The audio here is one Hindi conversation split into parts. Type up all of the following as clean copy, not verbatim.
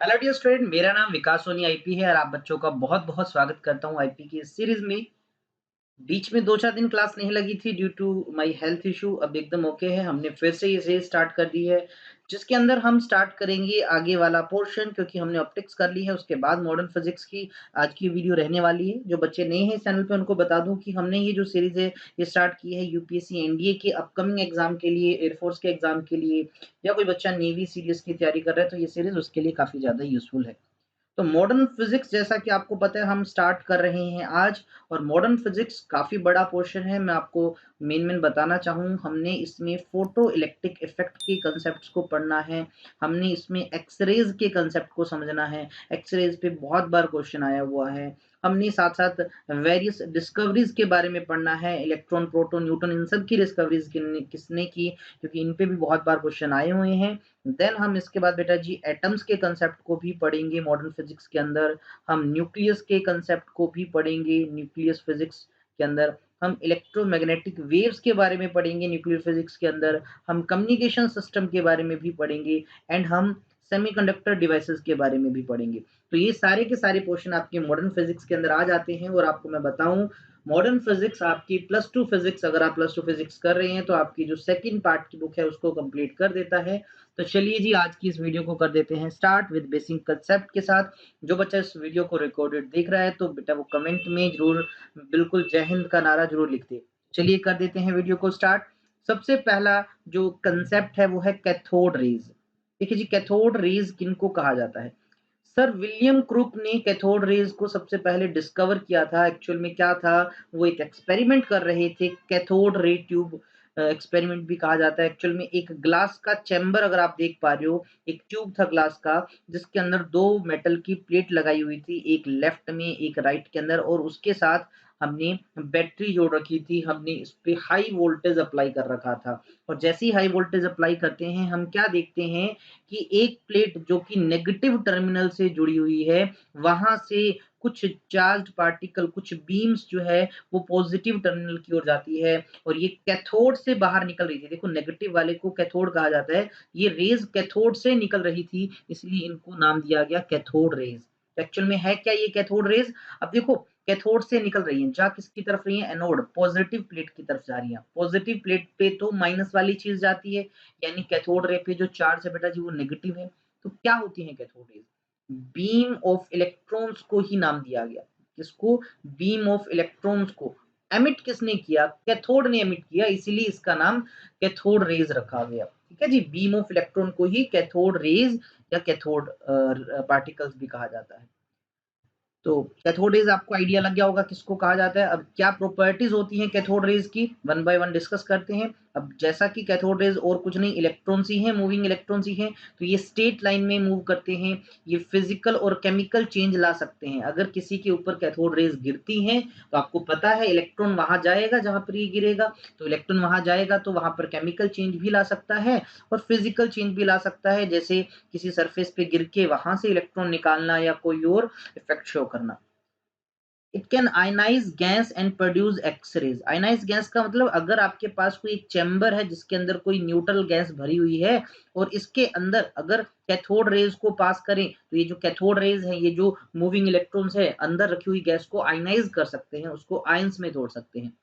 हेलो डियर स्टूडेंट, मेरा नाम विकास सोनी आईपी है और आप बच्चों का बहुत बहुत स्वागत करता हूं आईपी की इस सीरीज में। बीच में 2-4 दिन क्लास नहीं लगी थी due to my health issue. अब एकदम ओके है। हमने फिर से ये सीरीज स्टार्ट कर दी है, जिसके अंदर हम स्टार्ट करेंगे आगे वाला पोर्शन, क्योंकि हमने ऑप्टिक्स कर ली है। उसके बाद मॉडर्न फिजिक्स की आज की वीडियो रहने वाली है। जो बच्चे नए हैं इस चैनल पे उनको बता दूं कि हमने ये जो सीरीज है ये स्टार्ट की है यूपीएससी एनडीए के अपकमिंग एग्जाम के लिए, एयरफोर्स के एग्जाम के लिए, या कोई बच्चा नेवी सीडीएस की तैयारी कर रहा है तो ये सीरीज उसके लिए काफी ज्यादा यूजफुल है। तो मॉडर्न फिजिक्स जैसा कि आपको पता है हम स्टार्ट कर रहे हैं आज। और मॉडर्न फिजिक्स काफी बड़ा पोर्शन है। मैं आपको मेन बताना चाहूँ, हमने इसमें फोटो इलेक्ट्रिक इफेक्ट के कंसेप्ट को पढ़ना है। हमने इसमें एक्सरेज के कंसेप्ट को समझना है। एक्सरेज पे बहुत बार क्वेश्चन आया हुआ है। हमने साथ साथ वेरियस डिस्कवरीज के बारे में पढ़ना है। इलेक्ट्रॉन, प्रोटॉन, न्यूटन, इन सब की डिस्कवरीज किसने की, क्योंकि इन पे भी बहुत बार क्वेश्चन आए हुए हैं। देन हम इसके बाद बेटा जी एटम्स के कंसेप्ट को भी पढ़ेंगे मॉडर्न फिजिक्स के अंदर। हम न्यूक्लियस के कंसेप्ट को भी पढ़ेंगे न्यूक्लियस फिजिक्स के अंदर। हम इलेक्ट्रोमैग्नेटिक वेव्स के बारे में पढ़ेंगे न्यूक्लियर फिजिक्स के अंदर। हम कम्युनिकेशन सिस्टम के बारे में भी पढ़ेंगे एंड हम सेमीकंडक्टर डिवाइसेस के बारे में भी पढ़ेंगे। तो ये सारे के सारे पोर्शन आपके मॉडर्न फिजिक्स के अंदर आ जाते हैं। और आपको मैं बताऊं, मॉडर्न फिजिक्स आपकी +2 फिजिक्स, अगर आप +2 फिजिक्स कर रहे हैं तो आपकी जो सेकंड पार्ट की बुक है उसको कंप्लीट कर देता है। तो चलिए जी आज की इस वीडियो को कर देते हैं स्टार्ट विद बेसिक कंसेप्ट के साथ। जो बच्चा इस वीडियो को रिकॉर्डेड देख रहा है तो बेटा वो कमेंट में जरूर बिल्कुल जय हिंद का नारा जरूर लिख दे। चलिए कर देते हैं वीडियो को स्टार्ट। सबसे पहला जो कंसेप्ट है वो है कैथोड रेज। देखिए जी, कैथोड रेज किनको कहा जाता है? सर विलियम क्रूक ने कैथोड रेज को सबसे पहले डिस्कवर किया था। एक्चुअल में क्या था, वो एक एक्सपेरिमेंट कर रहे थे, कैथोड रे ट्यूब एक्सपेरिमेंट भी कहा जाता है। एक्चुअल में एक ग्लास का चैम्बर अगर आप देख पा रहे हो, एक ट्यूब था ग्लास का जिसके अंदर 2 मेटल की प्लेट लगाई हुई थी, एक लेफ्ट में एक राइट के अंदर, और उसके साथ हमने बैटरी जोड़ रखी थी। हमने इस पे हाई वोल्टेज अप्लाई कर रखा था। और जैसे ही हाई वोल्टेज अप्लाई करते हैं हम क्या देखते हैं कि एक प्लेट जो कि नेगेटिव टर्मिनल से जुड़ी हुई है, वहां से कुछ चार्ज्ड पार्टिकल, कुछ बीम्स जो है वो पॉजिटिव टर्मिनल की ओर जाती है और ये कैथोड से बाहर निकल रही थी। देखो नेगेटिव वाले को कैथोड कहा जाता है, ये रेज कैथोड से निकल रही थी, इसलिए इनको नाम दिया गया कैथोड रेज। एक्चुअल में है क्या ये कैथोड रेज? अब देखो, कैथोड से निकल रही है, जा किसकी तरफ रही है? एनोड, पॉजिटिव प्लेट की तरफ जा रही है। पॉजिटिव प्लेट पे तो माइनस वाली चीज जाती है, यानी कैथोड रे पे जो चार्ज है बेटा जी वो नेगेटिव है। तो क्या होती है cathode rays? Beam of electrons को ही नाम दिया गया। किसको? बीम ऑफ इलेक्ट्रॉन्स को। एमिट किसने किया? कैथोड ने एमिट किया, इसीलिए इसका नाम कैथोड रेज रखा गया। ठीक है जी, बीम ऑफ इलेक्ट्रॉन को ही कैथोड रेज या कैथोड पार्टिकल्स भी कहा जाता है। तो कैथोड रेज आपको आइडिया लग गया होगा किसको कहा जाता है। अब क्या प्रॉपर्टीज होती हैं कैथोड रेज की, वन बाय वन डिस्कस करते हैं। अब जैसा कि कैथोड रेज और कुछ नहीं, इलेक्ट्रॉन्स ही हैं, मूविंग इलेक्ट्रॉन्स ही हैं। तो ये स्ट्रेट लाइन में मूव करते हैं। ये फिजिकल और केमिकल चेंज ला सकते हैं। अगर किसी के ऊपर कैथोड रेज गिरती हैं तो आपको पता है इलेक्ट्रॉन वहां जाएगा जहां पर ये गिरेगा। तो इलेक्ट्रॉन वहां जाएगा तो वहां पर केमिकल चेंज भी ला सकता है और फिजिकल चेंज भी ला सकता है, जैसे किसी सरफेस पे गिर के वहां से इलेक्ट्रॉन निकालना या कोई और इफेक्ट शो करना। It can ionize gas and produce x-rays. Ionize gas का मतलब अगर आपके पास कोई एक चैम्बर है जिसके अंदर कोई न्यूट्रल गैस भरी हुई है और इसके अंदर अगर कैथोड रेज को पास करें तो ये जो कैथोड रेज है, ये जो मूविंग इलेक्ट्रॉन्स है, अंदर रखी हुई गैस को आयनाइज कर सकते हैं, उसको आयंस में तोड़ सकते हैं।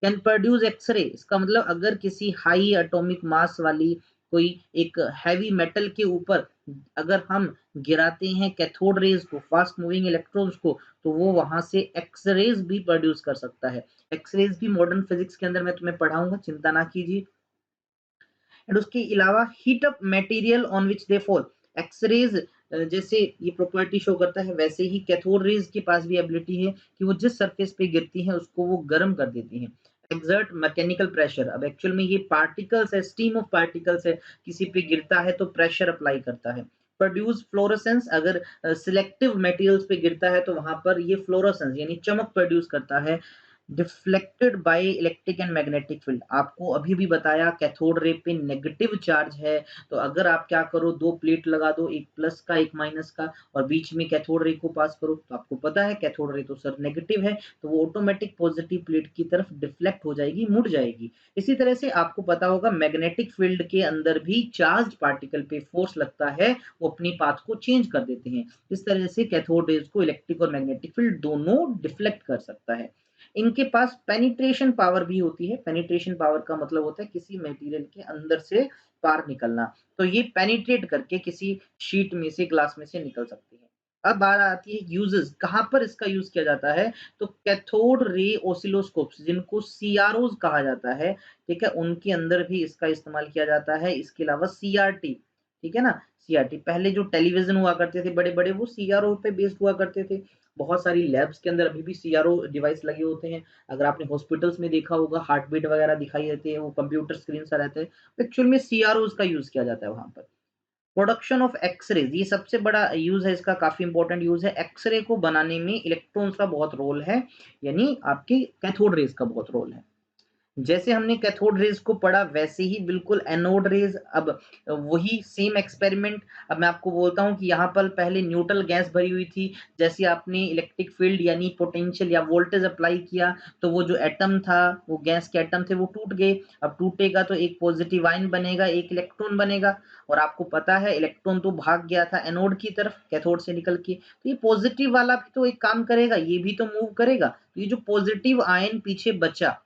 कैन प्रोड्यूस एक्सरे, इसका मतलब अगर किसी हाई एटॉमिक मास वाली कोई एक हैवी मेटल के ऊपर अगर हम गिराते हैं कैथोड रेज को, फास्ट मूविंग इलेक्ट्रॉन्स को, तो वो वहां से एक्सरेज भी प्रोड्यूस कर सकता है। एक्सरेज भी मॉडर्न फिजिक्स के अंदर मैं तुम्हें पढ़ाऊंगा, चिंता ना कीजिए। एंड उसके अलावा heat up material on which they fall. X-rays जैसे ये प्रॉपर्टी शो करता है, वैसे ही कैथोड रेज के पास भी एबिलिटी है कि वो जिस सरफेस पे गिरती है उसको वो गर्म कर देती है। एक्सर्ट मैकेनिकल प्रेशर, अब एक्चुअल में ये पार्टिकल्स है, स्टीम ऑफ पार्टिकल्स है, किसी पे गिरता है तो प्रेशर अप्लाई करता है। प्रोड्यूस फ्लोरोसेंस, अगर सिलेक्टिव मटेरियल्स पे गिरता है तो वहां पर ये फ्लोरोसेंस यानी चमक प्रोड्यूस करता है। Deflected by electric and magnetic field. आपको अभी भी बताया कैथोड रे पे नेगेटिव चार्ज है, तो अगर आप क्या करो, दो प्लेट लगा दो, एक प्लस का एक माइनस का, और बीच में कैथोड रे को पास करो, तो आपको पता है कैथोड रे तो सर नेगेटिव है, तो वो ऑटोमेटिक पॉजिटिव प्लेट की तरफ डिफ्लेक्ट हो जाएगी, मुड़ जाएगी। इसी तरह से आपको पता होगा मैग्नेटिक फील्ड के अंदर भी चार्ज पार्टिकल पे फोर्स लगता है, वो अपनी पाथ को चेंज कर देते हैं। इस तरह से कैथोड रेज को इलेक्ट्रिक और मैग्नेटिक फील्ड दोनों डिफ्लेक्ट कर सकता है। इनके पास पेनिट्रेशन पावर भी होती है। पेनिट्रेशन पावर का मतलब होता है किसी मटेरियल के अंदर से पार निकलना, तो ये पेनिट्रेट करके किसी शीट में से, ग्लास में से निकल सकती है। अब बात आती है यूजेस, कहां पर इसका यूज किया जाता है, तो कैथोड रे ऑसिलोस्कोप्स जिनको सीआरओज कहा जाता है, ठीक है, उनके अंदर भी इसका इस्तेमाल किया जाता है। इसके अलावा सीआरटी, ठीक है ना, सीआरटी पहले जो टेलीविजन हुआ करते थे बड़े बड़े, वो सीआरओ पे बेस्ड हुआ करते थे। बहुत सारी लैब्स के अंदर अभी भी सीआरओ डिवाइस लगे होते हैं। अगर आपने हॉस्पिटल्स में देखा होगा, हार्ट बीट वगैरह दिखाई देती है, वो कंप्यूटर स्क्रीन सा रहते हैं, एक्चुअल में सीआरओ का यूज किया जाता है वहां पर। प्रोडक्शन ऑफ एक्सरेज, ये सबसे बड़ा यूज है इसका, काफी इंपॉर्टेंट यूज है। एक्सरे को बनाने में इलेक्ट्रॉन्स का बहुत रोल है, यानी आपकी कैथोड रेज का बहुत रोल है। जैसे हमने कैथोड रेज को पढ़ा, वैसे ही बिल्कुल एनोड रेज, अब वही सेम एक्सपेरिमेंट। अब मैं आपको बोलता हूँ कि यहाँ पर पहले न्यूट्रल गैस भरी हुई थी, जैसे आपने इलेक्ट्रिक फील्ड यानी पोटेंशियल या वोल्टेज अप्लाई किया, तो वो जो एटम था, वो गैस के एटम थे, वो टूट गए। अब टूटेगा तो एक पॉजिटिव आयन बनेगा, एक इलेक्ट्रॉन बनेगा, और आपको पता है इलेक्ट्रॉन तो भाग गया था एनोड की तरफ कैथोड से निकल के, तो ये पॉजिटिव वाला भी तो एक काम करेगा, ये भी तो मूव करेगा। तो ये जो पॉजिटिव आयन पीछे बचा,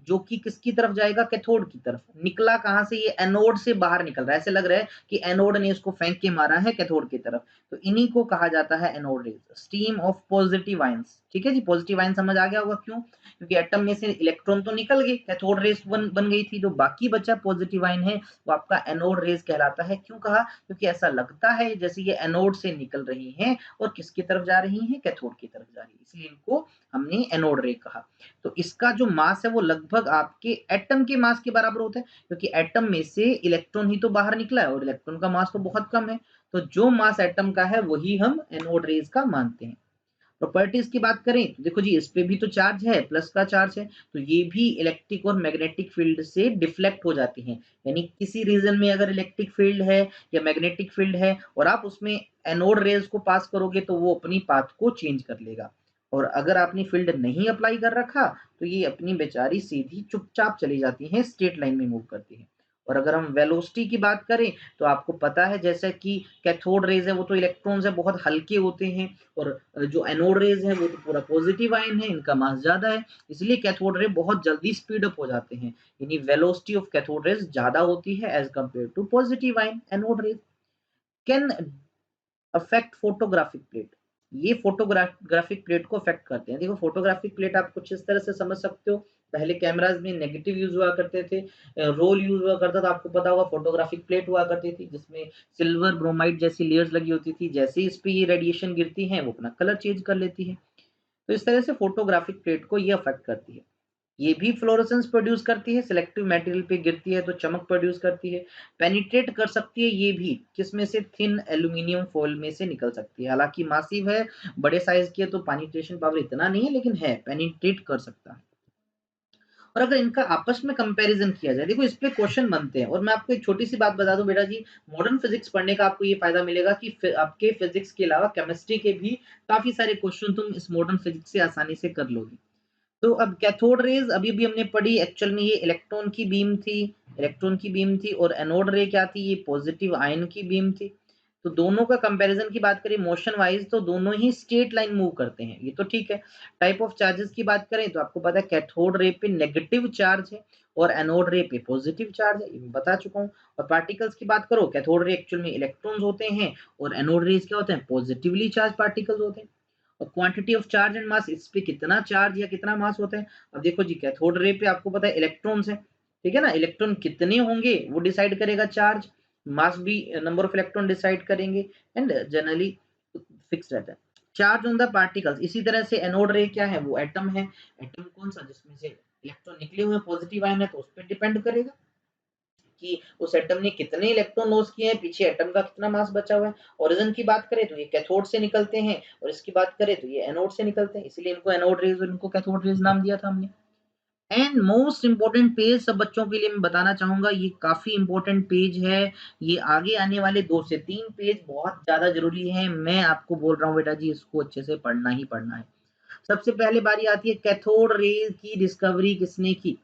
जो कि किसकी तरफ जाएगा, कैथोड की तरफ, निकला कहां से, ये एनोड से बाहर निकल रहा है। ऐसे लग रहा है कि एनोड ने इसको फेंक के मारा है कैथोड की तरफ, तो इन्हीं को कहा जाता है anode rays, stream of positive ions. ठीक है जी, पॉजिटिव आयन समझ आ गया होगा क्यों, क्योंकि एटम में से इलेक्ट्रॉन तो निकल गए, कैथोड रेज बन गई थी, जो बाकी बचा पॉजिटिव आयन है वो आपका एनोड रेज कहलाता है। क्यों कहा, क्योंकि ऐसा लगता है जैसे ये एनोड से निकल रही हैं और किसकी तरफ जा रही हैं, कैथोड की तरफ जा रही है, इसलिए इनको हमने एनोड रे कहा। तो इसका जो मास है वो लगभग आपके एटम के मास के बराबर होता है, क्योंकि एटम में से इलेक्ट्रॉन ही तो बाहर निकला है और इलेक्ट्रॉन का मास तो बहुत कम है, तो जो मास एटम का है वही हम एनोड रेज का मानते हैं। प्रॉपर्टीज की बात करें तो देखो जी, इस पे भी तो चार्ज है, प्लस का चार्ज है, तो ये भी इलेक्ट्रिक और मैग्नेटिक फील्ड से डिफ्लेक्ट हो जाती हैं। यानी किसी रीजन में अगर इलेक्ट्रिक फील्ड है या मैग्नेटिक फील्ड है और आप उसमें एनोड रेज को पास करोगे, तो वो अपनी पाथ को चेंज कर लेगा। और अगर आपने फील्ड नहीं अप्लाई कर रखा, तो ये अपनी बेचारी सीधी चुपचाप चली जाती है, स्ट्रेट लाइन में मूव करती है। और अगर हम वेलोसिटी की बात करें, तो आपको पता है जैसा कि कैथोड रेज है वो तो इलेक्ट्रॉन्स है, बहुत हल्के होते हैं, और जो एनोड रेज है वो तो पूरा पॉजिटिव आयन है, इनका मास ज्यादा है, इसलिए कैथोड रे बहुत जल्दी स्पीड अप हो जाते हैं। यानी वेलोसिटी ऑफ कैथोड रेज ज्यादा होती है as compared to positive ion anode rays. Can affect photographic plate, ये फोटोग्राफिक प्लेट को अफेक्ट करते हैं। देखो फोटोग्राफिक प्लेट आप कुछ इस तरह से समझ सकते हो, पहले कैमराज में नेगेटिव यूज हुआ करते थे, रोल यूज हुआ करता था, आपको पता होगा फोटोग्राफिक प्लेट हुआ करती थी जिसमें सिल्वर ब्रोमाइड जैसी लेयर्स लगी होती थी, जैसे इस पे ये रेडिएशन गिरती है वो अपना कलर चेंज कर लेती है। तो इस तरह से फोटोग्राफिक प्लेट को ये अफेक्ट करती है। ये भी फ्लोरोसेंस प्रोड्यूस करती है, सिलेक्टिव मटेरियल पे गिरती है तो चमक प्रोड्यूस करती है। पेनिट्रेट कर सकती है ये भी, किसमें से, थिन एल्यूमिनियम फॉइल में से निकल सकती है। हालांकि मासिव है, बड़े साइज की है, तो पेनिट्रेशन पावर इतना नहीं है, लेकिन है, पेनिट्रेट कर सकता है। और अगर इनका आपस में कंपैरिजन किया जाए, देखो इस पे क्वेश्चन बनते हैं, और मैं आपको एक छोटी सी बात बता दूं बेटा जी, मॉडर्न फिजिक्स पढ़ने का आपको ये फायदा मिलेगा कि आपके फिजिक्स के अलावा केमिस्ट्री के भी काफी सारे क्वेश्चन तुम इस मॉडर्न फिजिक्स से आसानी से कर लोगे। तो अब कैथोड रेज अभी भी हमने पढ़ी, एक्चुअल में ये इलेक्ट्रॉन की बीम थी, और एनोड रे क्या थी, ये पॉजिटिव आयन की बीम थी। तो दोनों का कंपैरिजन की बात करें मोशन वाइज, तो दोनों ही स्ट्रेट लाइन मूव करते हैं, ये तो ठीक है। टाइप ऑफ चार्जेस की बात करें तो आपको पता है कैथोड रे पे नेगेटिव चार्ज है और एनोड रे पे पॉजिटिव चार्ज है, ये मैं बता चुका हूँ। और पार्टिकल्स की बात करो, कैथोड रे एक्चुअल में इलेक्ट्रॉन्स होते हैं और एनोड रेज क्या होते हैं, पॉजिटिवली चार्ज पार्टिकल्स होते हैं। और quantity of charge and mass, इस पे कितना चार्ज या कितना मास होता है। अब देखो जी, कैथोड रे पे आपको पता है इलेक्ट्रॉन्स है, ठीक है ना, इलेक्ट्रॉन कितने होंगे वो डिसाइड करेगा चार्ज, मास भी नंबर ऑफ इलेक्ट्रॉन डिसाइड करेंगे, एंड जनरली फिक्स रहता है। चार्ज ऑन द पार्टिकल्स, इसी तरह से एनोड रे क्या है, वो एटम है, एटम कौन सा, जिसमें से इलेक्ट्रॉन निकले हुए पॉजिटिव आयन है, तो उस पर डिपेंड करेगा। कि उस एटम ने कितने इलेक्ट्रॉन लॉस किए हैं, पीछे एटम का कितना मास बचा हुआ है। ओरिजिन की बात करें तो ये कैथोड से निकलते हैं और इसकी बात करें तो ये एनोड से निकलते हैं, इसीलिए इनको एनोड रेज और इनको कैथोड रेज नाम दिया था हमने। एंड मोस्ट इम्पोर्टेंट पेज सब बच्चों के लिए मैं बताना चाहूंगा, ये काफी इंपॉर्टेंट पेज है। ये आगे आने वाले 2 से 3 पेज बहुत ज्यादा जरूरी है। मैं आपको बोल रहा हूँ बेटा जी, इसको अच्छे से पढ़ना ही पढ़ना है। सबसे पहले बारी आती है कैथोड रेज की डिस्कवरी किसने की।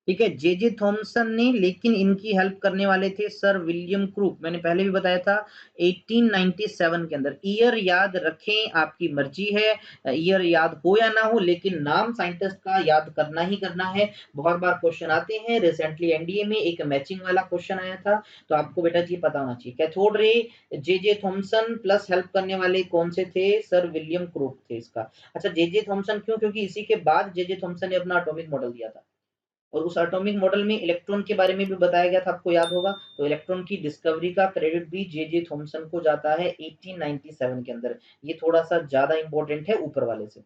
ठीक है, जे थॉमसन ने, लेकिन इनकी हेल्प करने वाले थे सर विलियम क्रूक। मैंने पहले भी बताया था 1897 के अंदर। ईयर याद रखें, आपकी मर्जी है, ईयर याद हो या ना हो, लेकिन नाम साइंटिस्ट का याद करना ही करना है। बहुत बार क्वेश्चन आते हैं, रिसेंटली एनडीए में एक मैचिंग वाला क्वेश्चन आया था, तो आपको बेटा जी पता होना चाहिए। Cathode ray J Thomson plus help करने वाले कौन से थे, सर विलियम क्रूक थे इसका। अच्छा, जे थॉमसन क्यों, क्योंकि इसी के बाद जे थॉमसन ने अपना एटॉमिक मॉडल दिया था और उस एटॉमिक मॉडल में इलेक्ट्रॉन के बारे में भी बताया गया था, आपको याद होगा। तो इलेक्ट्रॉन की डिस्कवरी का क्रेडिट भी जे थॉमसन को जाता है 1897 के अंदर। ये थोड़ा सा ज्यादा इंपॉर्टेंट है ऊपर वाले से।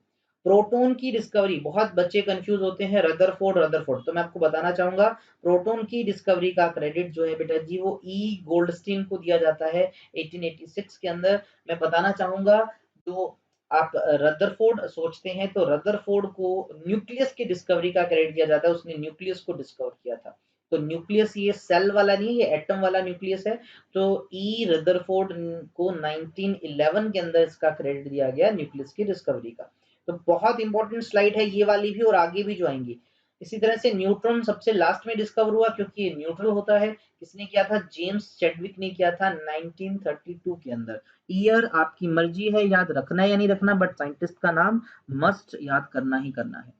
प्रोटॉन की डिस्कवरी, बहुत बच्चे कंफ्यूज होते हैं, रदरफोर्ड, तो मैं आपको बताना चाहूंगा प्रोटॉन की डिस्कवरी का क्रेडिट जो है बेटा जी वो ई गोल्डस्टीन को दिया जाता है 1886 के अंदर। मैं बताना चाहूंगा, जो आप रदरफोर्ड सोचते हैं तो रदरफोर्ड को न्यूक्लियस की डिस्कवरी का क्रेडिट दिया जाता है, उसने न्यूक्लियस को डिस्कवर किया था। तो न्यूक्लियस ये सेल वाला नहीं है, ये एटम वाला न्यूक्लियस है। तो ई रदरफोर्ड को 1911 के अंदर इसका क्रेडिट दिया गया न्यूक्लियस की डिस्कवरी का। तो बहुत इंपॉर्टेंट स्लाइड है ये वाली भी और आगे भी जो आएंगी। इसी तरह से न्यूट्रॉन सबसे लास्ट में डिस्कवर हुआ क्योंकि ये न्यूट्रल होता है। किसने किया था, जेम्स चैडविक ने किया था 1932 के अंदर। ईयर आपकी मर्जी है याद रखना है या नहीं रखना, बट साइंटिस्ट का नाम मस्ट याद करना ही करना है।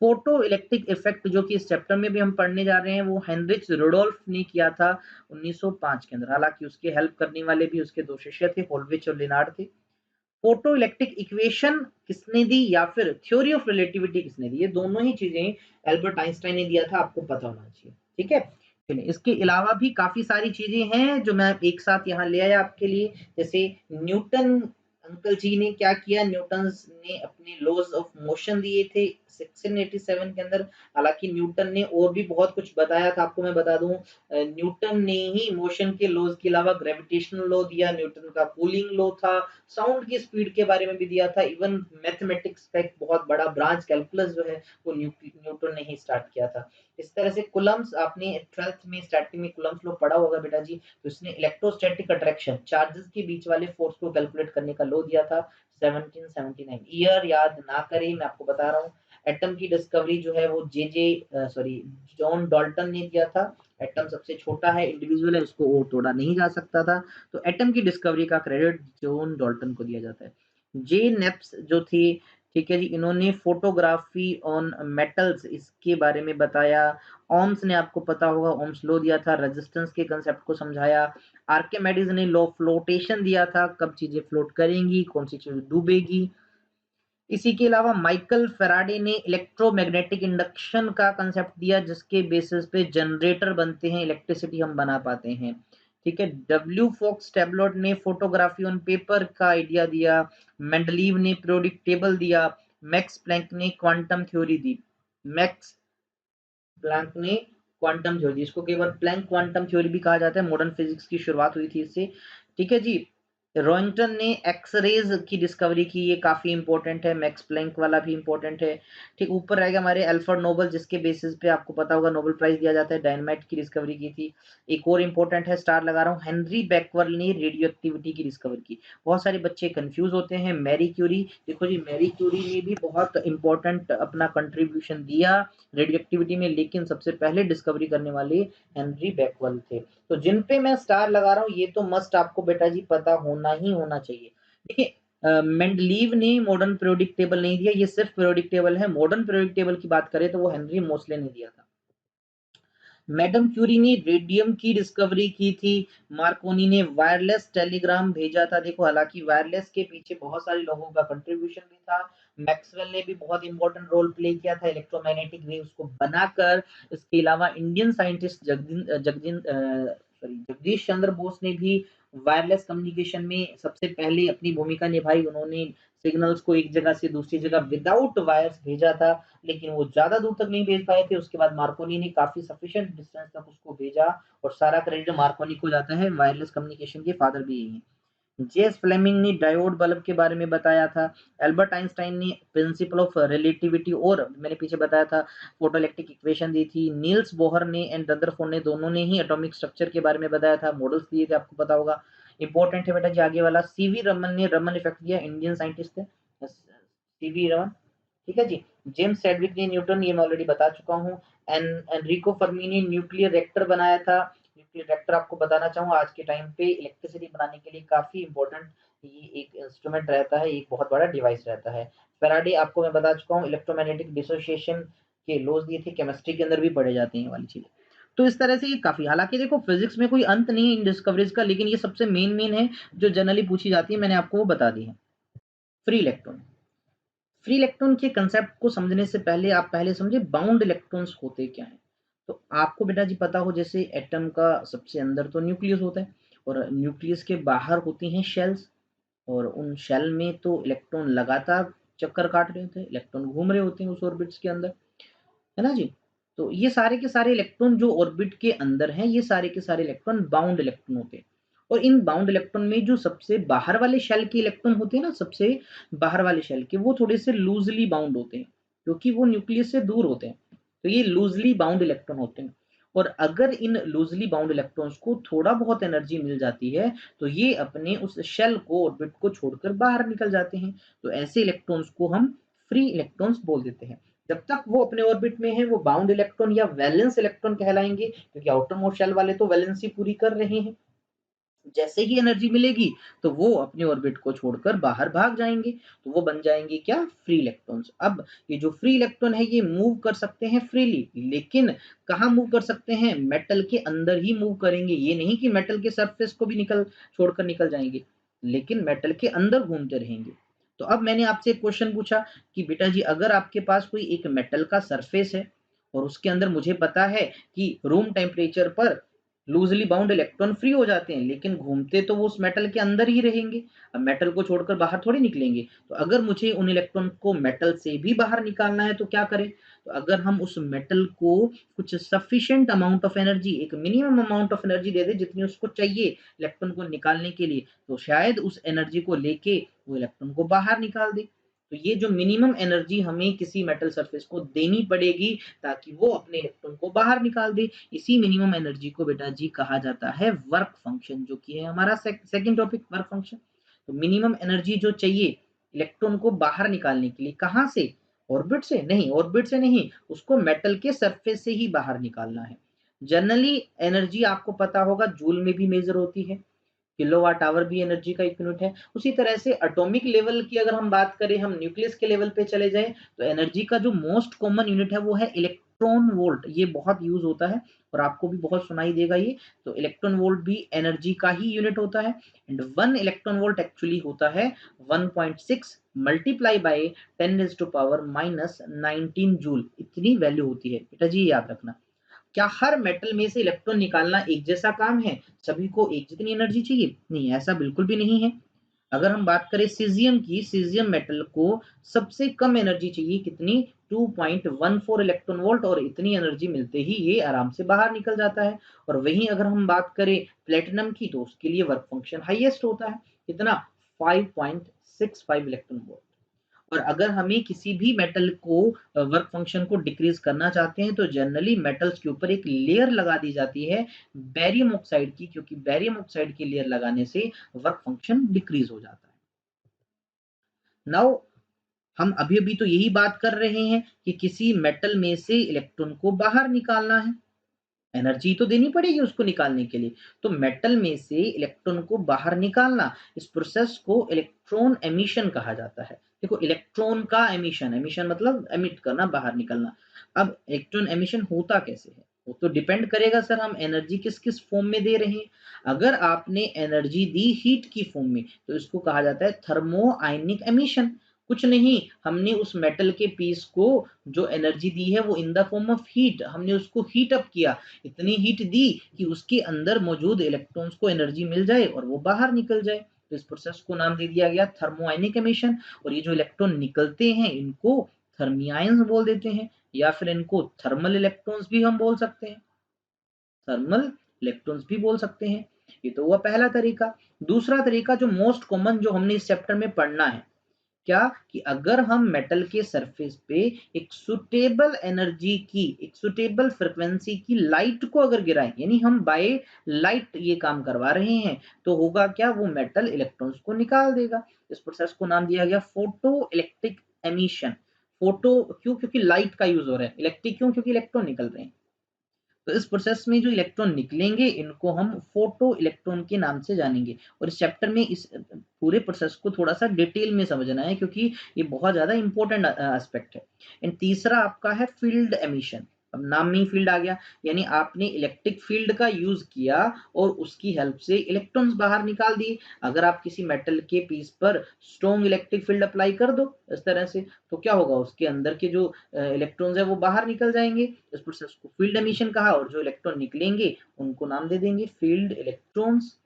फोटो इलेक्ट्रिक इफेक्ट जो कि इस चैप्टर में भी हम पढ़ने जा रहे हैं, वो हेनरिच रुडोल्फ ने किया था 1905 के अंदर। हालांकि उसके हेल्प करने वाले भी उसके 2 शिष्य थे, होल्विच और लिनार्ड थे। फोटो इलेक्ट्रिक इक्वेशन किसने दी या फिर थ्योरी ऑफ रिलेटिविटी किसने दी, ये दोनों ही चीजें एल्बर्ट आइंस्टाइन ने दिया था, आपको पता होना चाहिए। ठीक है, चलिए इसके अलावा भी काफी सारी चीजें हैं जो मैं एक साथ यहाँ ले आया आपके लिए। जैसे न्यूटन अंकल जी ने क्या किया, न्यूटन ने अपने लॉज ऑफ मोशन दिए थे 1687 के अंदर। हालांकि न्यूटन ने और भी बहुत कुछ बताया था, आपको मैं बता दूं, न्यूटन ने ही मोशन के लॉज के अलावा ग्रेविटेशनल लॉ दिया, न्यूटन का कूलिंग लॉ था, साउंड की स्पीड के बारे में भी दिया था, इवन मैथमेटिक्स का एक बहुत बड़ा ब्रांच कैलकुलस जो है वो न्यूटन ने ही स्टार्ट किया था। इस तरह से कुलम्स, आपने 12th में स्टार्टिंग में कुलम्स लॉ पढ़ा होगा बेटा जी, तो इसने इलेक्ट्रोस्टैटिक अट्रैक्शन, चार्जेस के बीच वाले फोर्स को कैलकुलेट करने का लॉ दिया था 1779। ईयर याद ना करें, मैं आपको बता रहा हूँ। एटम की डिस्कवरी जो है वो जॉन डाल्टन ने किया था। एटम सबसे छोटा है, इंडिविजुअल है, उसको और तोड़ा नहीं जा सकता था, तो एटम की डिस्कवरी का क्रेडिट जॉन डाल्टन को दिया जाता है। जे नेप्स जो थी, ठीक है जी, इन्होंने फोटोग्राफी ऑन मेटल्स इसके बारे में बताया। ओम्स ने, आपको पता होगा, ओम्स लॉ दिया था, रेजिस्टेंस के कंसेप्ट को समझाया। आर्किमिडीज ने लॉ फ्लोटेशन दिया था, कब चीजें फ्लोट करेंगी, कौन सी चीज डूबेगी। इसी के अलावा माइकल फेराडे ने इलेक्ट्रोमैग्नेटिक इंडक्शन का कंसेप्ट दिया, जिसके बेसिस पे जनरेटर बनते हैं, इलेक्ट्रिसिटी हम बना पाते हैं। ठीक है, डब्ल्यू फॉक्स टैबलेट ने फोटोग्राफी ऑन पेपर का आइडिया दिया। मेंडलीव ने पीरियोडिक टेबल दिया। मैक्स प्लैंक ने क्वांटम थ्योरी दी। मैक्स प्लैंक ने क्वांटम थ्योरी, इसको केवल प्लैंक क्वांटम थ्योरी भी कहा जाता है, मॉडर्न फिजिक्स की शुरुआत हुई थी इससे। ठीक है जी, रॉयंगटन ने एक्सरेज की डिस्कवरी की, ये काफी इंपॉर्टेंट है। मैक्स प्लैंक वाला भी इंपॉर्टेंट है। ठीक, ऊपर रहेगा हमारे अल्फ्रेड नोबल, जिसके बेसिस पे आपको पता होगा नोबेल प्राइज दिया जाता है, डायनामाइट की डिस्कवरी की थी। एक और इंपॉर्टेंट है, स्टार लगा रहा हूँ, हेनरी बैकवर्ल ने रेडियो एक्टिविटी की डिस्कवर की। बहुत सारे बच्चे कंफ्यूज होते हैं। मैरी क्यूरी, देखो जी, मैरी क्यूरी ने भी बहुत इंपॉर्टेंट अपना कंट्रीब्यूशन दिया रेडियो एक्टिविटी में, लेकिन सबसे पहले डिस्कवरी करने वाले हेनरी बैकवर्ल थे। तो जिन पे मैं स्टार लगा रहा हूँ ये तो मस्ट आपको बेटा जी पता होना ही होना चाहिए। देखिए, मेंडलीव ने मॉडर्न पीरियोडिक टेबल नहीं दिया, ये सिर्फ पीरियोडिक टेबल है। मॉडर्न पीरियोडिक टेबल की बात करें तो वो हेनरी मोसले ने दिया था। मैडम क्यूरी ने रेडियम की डिस्कवरी की थी। मार्कोनी ने वायरलेस टेलीग्राम भेजा था। देखो, हालांकि वायरलेस के पीछे बहुत सारे लोगों का कंट्रीब्यूशन भी था। मैक्सवेल ने भी बहुत इंपॉर्टेंट रोल प्ले किया था इलेक्ट्रोमैग्नेटिक वेव्स को बनाकर। इसके अलावा इंडियन साइंटिस्ट जगदीश चंद्र बोस ने भी वायरलेस कम्युनिकेशन में सबसे पहले अपनी भूमिका निभाई उन्होंने, सिग्नल्स को एक जगह से दूसरी जगह विदाउट वायर्स भेजा था, लेकिन वो ज़्यादा दूर तक नहीं भेज पाए थे। उसके बाद मार्कोनी ने काफ़ी सफिशिएंट डिस्टेंस तक उसको भेजा और सारा क्रेडिट मार्कोनी को जाता है, वायरलेस कम्युनिकेशन के फादर भी यही हैं। जेम्स फ्लेमिंग ने डायोड बल्ब के बारे में बताया था। एल्बर्ट आइंस्टाइन ने प्रिंसिपल ऑफ रिलेटिविटी और मैंने पीछे बताया था फोटोइलेक्ट्रिक इक्वेशन दी थी। नील्स बोहर ने एंड रदरफोर्ड ने दोनों ने ही एटॉमिक स्ट्रक्चर के बारे में बताया था, मॉडल्स दिए थे, आपको पता होगा। इंपॉर्टेंट है बेटा जी आगे वाला। सीवी रमन ने रमन इफेक्ट दिया, इंडियन साइंटिस्ट थे सीवी रमन, ठीक है जी। जेम्स चैडविक ने न्यूटन, ये मैं ऑलरेडी बता चुका हूँ। एनरिको फर्मी ने न्यूक्लियर रिएक्टर बनाया था। न्यूक्लियर रिएक्टर आपको बताना चाहूंगा आज के टाइम पे इलेक्ट्रिसिटी बनाने के लिए काफी इंपॉर्टेंट ये एक इंस्ट्रूमेंट रहता है, एक बहुत बड़ा डिवाइस रहता है। फैराडे आपको मैं बता चुका हूँ, इलेक्ट्रोमैग्नेटिक डिसोसिएशन के लॉज दिए थे, केमिस्ट्री के अंदर भी पढ़े जाते हैं ये वाली चीजें। तो इस तरह से ये काफी, हालांकि देखो फिजिक्स में कोई अंत नहीं है इन डिस्कवरीज का, लेकिन ये सबसे मेन है जो जनरली पूछी जाती है, मैंने आपको वो बता दी है। फ्री इलेक्ट्रॉन, फ्री इलेक्ट्रॉन के कंसेप्ट को समझने से पहले आप पहले समझे बाउंड इलेक्ट्रॉन्स होते क्या हैं। तो आपको बेटा जी पता हो, जैसे एटम का सबसे अंदर तो न्यूक्लियस होता है और न्यूक्लियस के बाहर होती हैं शेल्स, और उन शेल में तो इलेक्ट्रॉन लगातार चक्कर काट रहे होते हैं, इलेक्ट्रॉन घूम रहे होते हैं उस ऑर्बिट्स के अंदर, है ना जी। तो ये सारे के सारे इलेक्ट्रॉन जो ऑर्बिट के अंदर हैं, ये सारे के सारे इलेक्ट्रॉन बाउंड इलेक्ट्रॉन होते हैं। और इन बाउंड इलेक्ट्रॉन में जो सबसे बाहर वाले शेल के इलेक्ट्रॉन होते हैं ना, सबसे बाहर वाले शेल के, वो थोड़े से लूजली बाउंड होते हैं, क्योंकि वो न्यूक्लियस से दूर होते हैं। तो ये लूजली बाउंड इलेक्ट्रॉन होते हैं। और अगर इन लूजली बाउंड इलेक्ट्रॉन्स को थोड़ा बहुत एनर्जी मिल जाती है, तो ये अपने उस शेल को, ऑर्बिट को छोड़कर बाहर निकल जाते हैं। तो ऐसे इलेक्ट्रॉन्स को हम फ्री इलेक्ट्रॉन्स बोल देते हैं। जब तक वो अपने ऑर्बिट में है, वो बाउंड इलेक्ट्रॉन या वैलेंस इलेक्ट्रॉन कहलाएंगे, क्योंकि आउटर मोस्ट शेल वाले तो वैलेंसी पूरी कर रहे हैं। जैसे ही एनर्जी मिलेगी तो वो अपने ऑर्बिट को छोड़कर बाहर भाग जाएंगे, तो वो बन जाएंगे क्या, फ्री इलेक्ट्रॉन्स। अब ये जो फ्री इलेक्ट्रॉन है ये मूव कर सकते हैं फ्रीली, लेकिन कहाँ मूव कर सकते हैं, मेटल के अंदर ही मूव करेंगे। ये नहीं कि मेटल के सरफेस को भी छोड़कर निकल जाएंगे, लेकिन मेटल के अंदर घूमते रहेंगे। तो अब मैंने आपसे एक क्वेश्चन पूछा कि बेटा जी अगर आपके पास कोई एक मेटल का सरफेस है और उसके अंदर मुझे पता है कि रूम टेम्परेचर पर लूजली बाउंड इलेक्ट्रॉन फ्री हो जाते हैं, लेकिन घूमते तो वो उस मेटल के अंदर ही रहेंगे, अब मेटल को छोड़कर बाहर थोड़ी निकलेंगे। तो अगर मुझे उन इलेक्ट्रॉन को मेटल से भी बाहर निकालना है तो क्या करें, तो अगर हम उस मेटल को कुछ सफिशिएंट अमाउंट ऑफ एनर्जी, एक मिनिमम अमाउंट ऑफ एनर्जी दे दे जितनी उसको चाहिए इलेक्ट्रॉन को निकालने के लिए, तो शायद उस एनर्जी को लेके वो इलेक्ट्रॉन को बाहर निकाल दे। तो ये जो मिनिमम एनर्जी हमें किसी मेटल सरफेस को देनी पड़ेगी ताकि वो अपने इलेक्ट्रॉन को बाहर निकाल दे, इसी मिनिमम एनर्जी को बेटा जी कहा जाता है वर्क फंक्शन, जो कि है हमारा सेकंड टॉपिक, वर्क फंक्शन। तो मिनिमम एनर्जी जो चाहिए इलेक्ट्रॉन को बाहर निकालने के लिए, कहाँ से, ऑर्बिट से नहीं, ऑर्बिट से नहीं, उसको मेटल के सरफेस से ही बाहर निकालना है। जनरली एनर्जी आपको पता होगा जूल में भी मेजर होती है, किलोवाट आवर भी एनर्जी का एक यूनिट है। उसी तरह से एटॉमिक लेवल की अगर हम बात करें, हम न्यूक्लियस के लेवल पे चले जाएं, तो एनर्जी का जो मोस्ट कॉमन यूनिट है वो है इलेक्ट्रॉन वोल्ट। ये बहुत यूज होता है और आपको भी बहुत सुनाई देगा ये। तो इलेक्ट्रॉन वोल्ट भी एनर्जी का ही यूनिट होता है, एंड 1 इलेक्ट्रॉन वोल्ट एक्चुअली होता है 1.6 मल्टीप्लाई बाय 10⁻⁻19 जूल, इतनी वैल्यू होती है बेटा जी, याद रखना। क्या हर मेटल में से इलेक्ट्रॉन निकालना एक जैसा काम है, सभी को एक जितनी एनर्जी चाहिए, नहीं, ऐसा बिल्कुल भी नहीं है। अगर हम बात करें सीजियम की, सीजियम मेटल को सबसे कम एनर्जी चाहिए, कितनी, 2.14 इलेक्ट्रॉन वोल्ट, और इतनी एनर्जी मिलते ही ये आराम से बाहर निकल जाता है। और वहीं अगर हम बात करें प्लेटिनम की, तो उसके लिए वर्क फंक्शन हाईएस्ट होता है, कितना, 5.65 इलेक्ट्रॉन वोल्ट। और अगर हमें किसी भी मेटल को वर्क फंक्शन को डिक्रीज करना चाहते हैं, तो जनरली मेटल्स के ऊपर एक लेयर लगा दी जाती है बैरियम ऑक्साइड की, क्योंकि बैरियम ऑक्साइड की लेयर लगाने से वर्क फंक्शन डिक्रीज हो जाता है। नाउ हम अभी अभी तो यही बात कर रहे हैं कि किसी मेटल में से इलेक्ट्रॉन को बाहर निकालना है, एनर्जी तो देनी पड़ेगी उसको निकालने के लिए। तो मेटल में से इलेक्ट्रॉन को बाहर निकालना, इस प्रोसेस को इलेक्ट्रॉन एमिशन कहा जाता है। देखो इलेक्ट्रॉन का एमिशन, एमिशन मतलब एमिट करना, बाहर निकलना। अब इलेक्ट्रॉन एमिशन होता कैसे है, वो तो डिपेंड करेगा सर हम एनर्जी किस किस फॉर्म में दे रहे हैं। अगर आपने एनर्जी दी हीट की फॉर्म में, तो इसको कहा जाता है थर्मो आयनिक एमिशन। कुछ नहीं, हमने उस मेटल के पीस को जो एनर्जी दी है वो in the form of heat, हमने उसको हीट अप किया, इतनी हीट दी कि उसके अंदर मौजूद इलेक्ट्रॉन्स को एनर्जी मिल जाए और वो बाहर निकल जाए। तो इस प्रोसेस को नाम दे दिया गया थर्मोआयनिक एमिशन। और ये जो इलेक्ट्रॉन निकलते हैं इनको थर्मियान्स बोल देते हैं, या फिर इनको थर्मल इलेक्ट्रॉन्स भी हम बोल सकते हैं, थर्मल इलेक्ट्रॉन्स भी बोल सकते हैं। ये तो हुआ पहला तरीका। दूसरा तरीका जो मोस्ट कॉमन जो हमने इस चैप्टर में पढ़ना है, क्या कि अगर हम मेटल के सरफेस पे एक सुटेबल एनर्जी की, एक सुटेबल फ्रिक्वेंसी की लाइट को अगर गिराएं, यानी हम बाय लाइट ये काम करवा रहे हैं, तो होगा क्या, वो मेटल इलेक्ट्रॉन्स को निकाल देगा। इस प्रोसेस को नाम दिया गया फोटो इलेक्ट्रिक एमिशन। फोटो क्यों, क्योंकि लाइट का यूज हो रहा है, इलेक्ट्रिक क्यों, क्योंकि इलेक्ट्रॉन निकल रहे हैं। तो इस प्रोसेस में जो इलेक्ट्रॉन निकलेंगे इनको हम फोटो इलेक्ट्रॉन के नाम से जानेंगे। और इस चैप्टर में इस पूरे प्रोसेस को थोड़ा सा डिटेल में समझना है, क्योंकि ये बहुत ज्यादा इंपॉर्टेंट एस्पेक्ट है। एंड तीसरा आपका है फील्ड एमिशन। अब नाम में ही फील्ड आ गया, यानी आपने इलेक्ट्रिक फील्ड का यूज किया और उसकी हेल्प से इलेक्ट्रॉन्स बाहर निकाल दिए। अगर आप किसी मेटल के पीस पर स्ट्रॉन्ग इलेक्ट्रिक फील्ड अप्लाई कर दो इस तरह से, तो क्या होगा, उसके अंदर के जो इलेक्ट्रॉन्स है वो बाहर निकल जाएंगे। इस प्रोसेस को फील्ड एमिशन कहा, और जो इलेक्ट्रॉन निकलेंगे उनको नाम दे देंगे field electrons,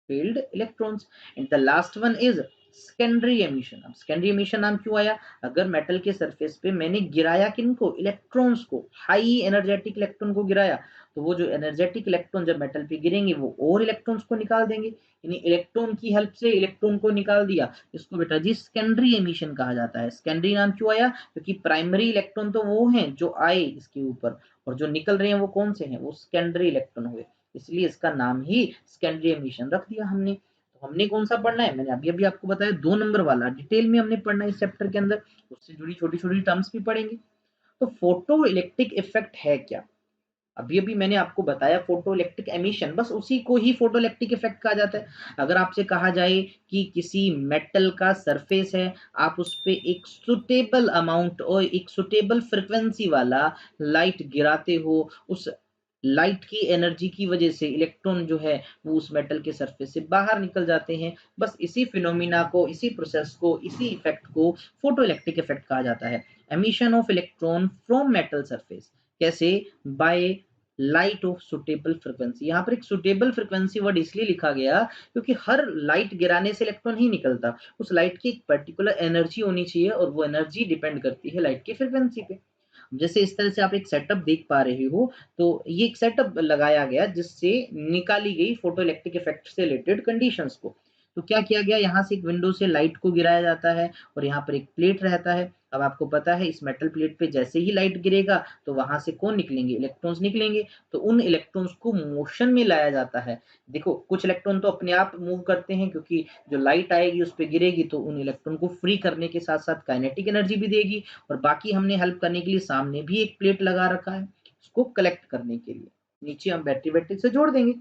field electrons. And the last one is secondary emission. अब सेकेंडरी एमिशन नाम क्यों आया, अगर मेटल के सरफेस पे मैंने गिराया किनको, इलेक्ट्रॉन्स को, हाई एनर्जेटिक इलेक्ट्रॉन को गिराया, तो वो जो एनर्जेटिक इलेक्ट्रॉन जब मेटल पे गिरेंगे वो और इलेक्ट्रॉन्स को निकाल देंगे, यानी इलेक्ट्रॉन की हेल्प से इलेक्ट्रॉन को निकाल दिया। इसको बेटा जी सेकेंडरी एमिशन कहा जाता है। सेकेंडरी नाम क्यों आया, क्योंकि प्राइमरी इलेक्ट्रॉन तो वो हैं जो आए इसके ऊपर, और जो निकल रहे हैं वो कौन से हैं, वो सेकेंडरी इलेक्ट्रॉन हुए, इसलिए इसका नाम ही सेकेंडरी एमिशन रख दिया हमने। तो हमने कौन सा पढ़ना है, मैंने अभी अभी आपको बताया 2 नंबर वाला डिटेल में हमने पढ़ना है इस चैप्टर के अंदर, उससे जुड़ी छोटी छोटी टर्म्स भी पढ़ेंगे। तो फोटो इलेक्ट्रिक इफेक्ट है क्या, अभी अभी मैंने आपको बताया फोटो इलेक्ट्रिक एमिशन, बस उसी को ही फोटो इलेक्ट्रिक इफेक्ट कहा जाता है। अगर आपसे कहा जाए कि किसी मेटल का सरफेस है, आप उस पे एक सुटेबल अमाउंट और एक सुटेबल फ्रिक्वेंसी वाला लाइट गिराते हो, उस लाइट की एनर्जी की वजह से इलेक्ट्रॉन जो है वो उस मेटल के सरफेस से बाहर निकल जाते हैं। बस इसी फिनोमिना को, इसी प्रोसेस को, इसी इफेक्ट को फोटो इलेक्ट्रिक इफेक्ट कहा जाता है। Emission of electron from metal surface, कैसे, by light of suitable frequency. यहाँ पर एक सुटेबल फ्रिक्वेंसी वर्ड इसलिए लिखा गया क्योंकि हर लाइट गिराने से इलेक्ट्रॉन ही निकलता, उस लाइट की एक पर्टिकुलर एनर्जी होनी चाहिए, और वो एनर्जी डिपेंड करती है लाइट की फ्रिक्वेंसी पे। जैसे इस तरह से आप एक सेटअप देख पा रहे हो, तो ये एक सेटअप लगाया गया जिससे निकाली गई फोटो इलेक्ट्रिक इफेक्ट से रिलेटेड कंडीशंस को। तो क्या किया गया, यहाँ से एक विंडो से लाइट को गिराया जाता है, और यहाँ पर एक प्लेट रहता है। अब आपको पता है इस मेटल प्लेट पे जैसे ही लाइट गिरेगा तो वहां से कौन निकलेंगे, इलेक्ट्रॉन्स निकलेंगे। तो उन इलेक्ट्रॉन्स को मोशन में लाया जाता है। देखो कुछ इलेक्ट्रॉन तो अपने आप मूव करते हैं, क्योंकि जो लाइट आएगी उस पर गिरेगी तो उन इलेक्ट्रॉन को फ्री करने के साथ साथ काइनेटिक एनर्जी भी देगी। और बाकी हमने हेल्प करने के लिए सामने भी एक प्लेट लगा रखा है उसको कलेक्ट करने के लिए, नीचे हम बैटरी बैटरी से जोड़ देंगे।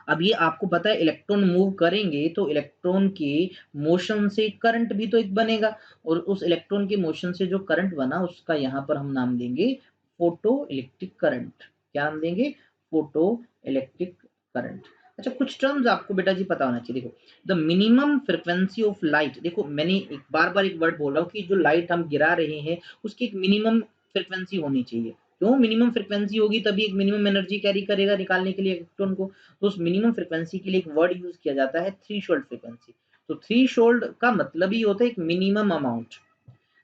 अब ये आपको पता है इलेक्ट्रॉन मूव करेंगे तो इलेक्ट्रॉन के मोशन से करंट भी तो एक बनेगा, और उस इलेक्ट्रॉन के मोशन से जो करंट बना उसका यहाँ पर हम नाम देंगे फोटो इलेक्ट्रिक करंट। क्या नाम देंगे, फोटो इलेक्ट्रिक करंट। अच्छा कुछ टर्म्स आपको बेटा जी पता होना चाहिए। देखो the minimum frequency of light, देखो मैंने एक बार एक वर्ड बोल रहा हूँ कि जो लाइट हम गिरा रहे हैं उसकी एक मिनिमम फ्रिक्वेंसी होनी चाहिए। क्यों, मिनिमम फ्रिक्वेंसी होगी तभी एक मिनिमम एनर्जी कैरी करेगा निकालने के लिए इलेक्ट्रॉन को। तो उस मिनिमम फ्रिक्वेंसी के लिए एक वर्ड यूज किया जाता है थ्रीशोल्ड फ्रिक्वेंसी। तो थ्रीशोल्ड का मतलब ही होता है एक मिनिमम अमाउंट।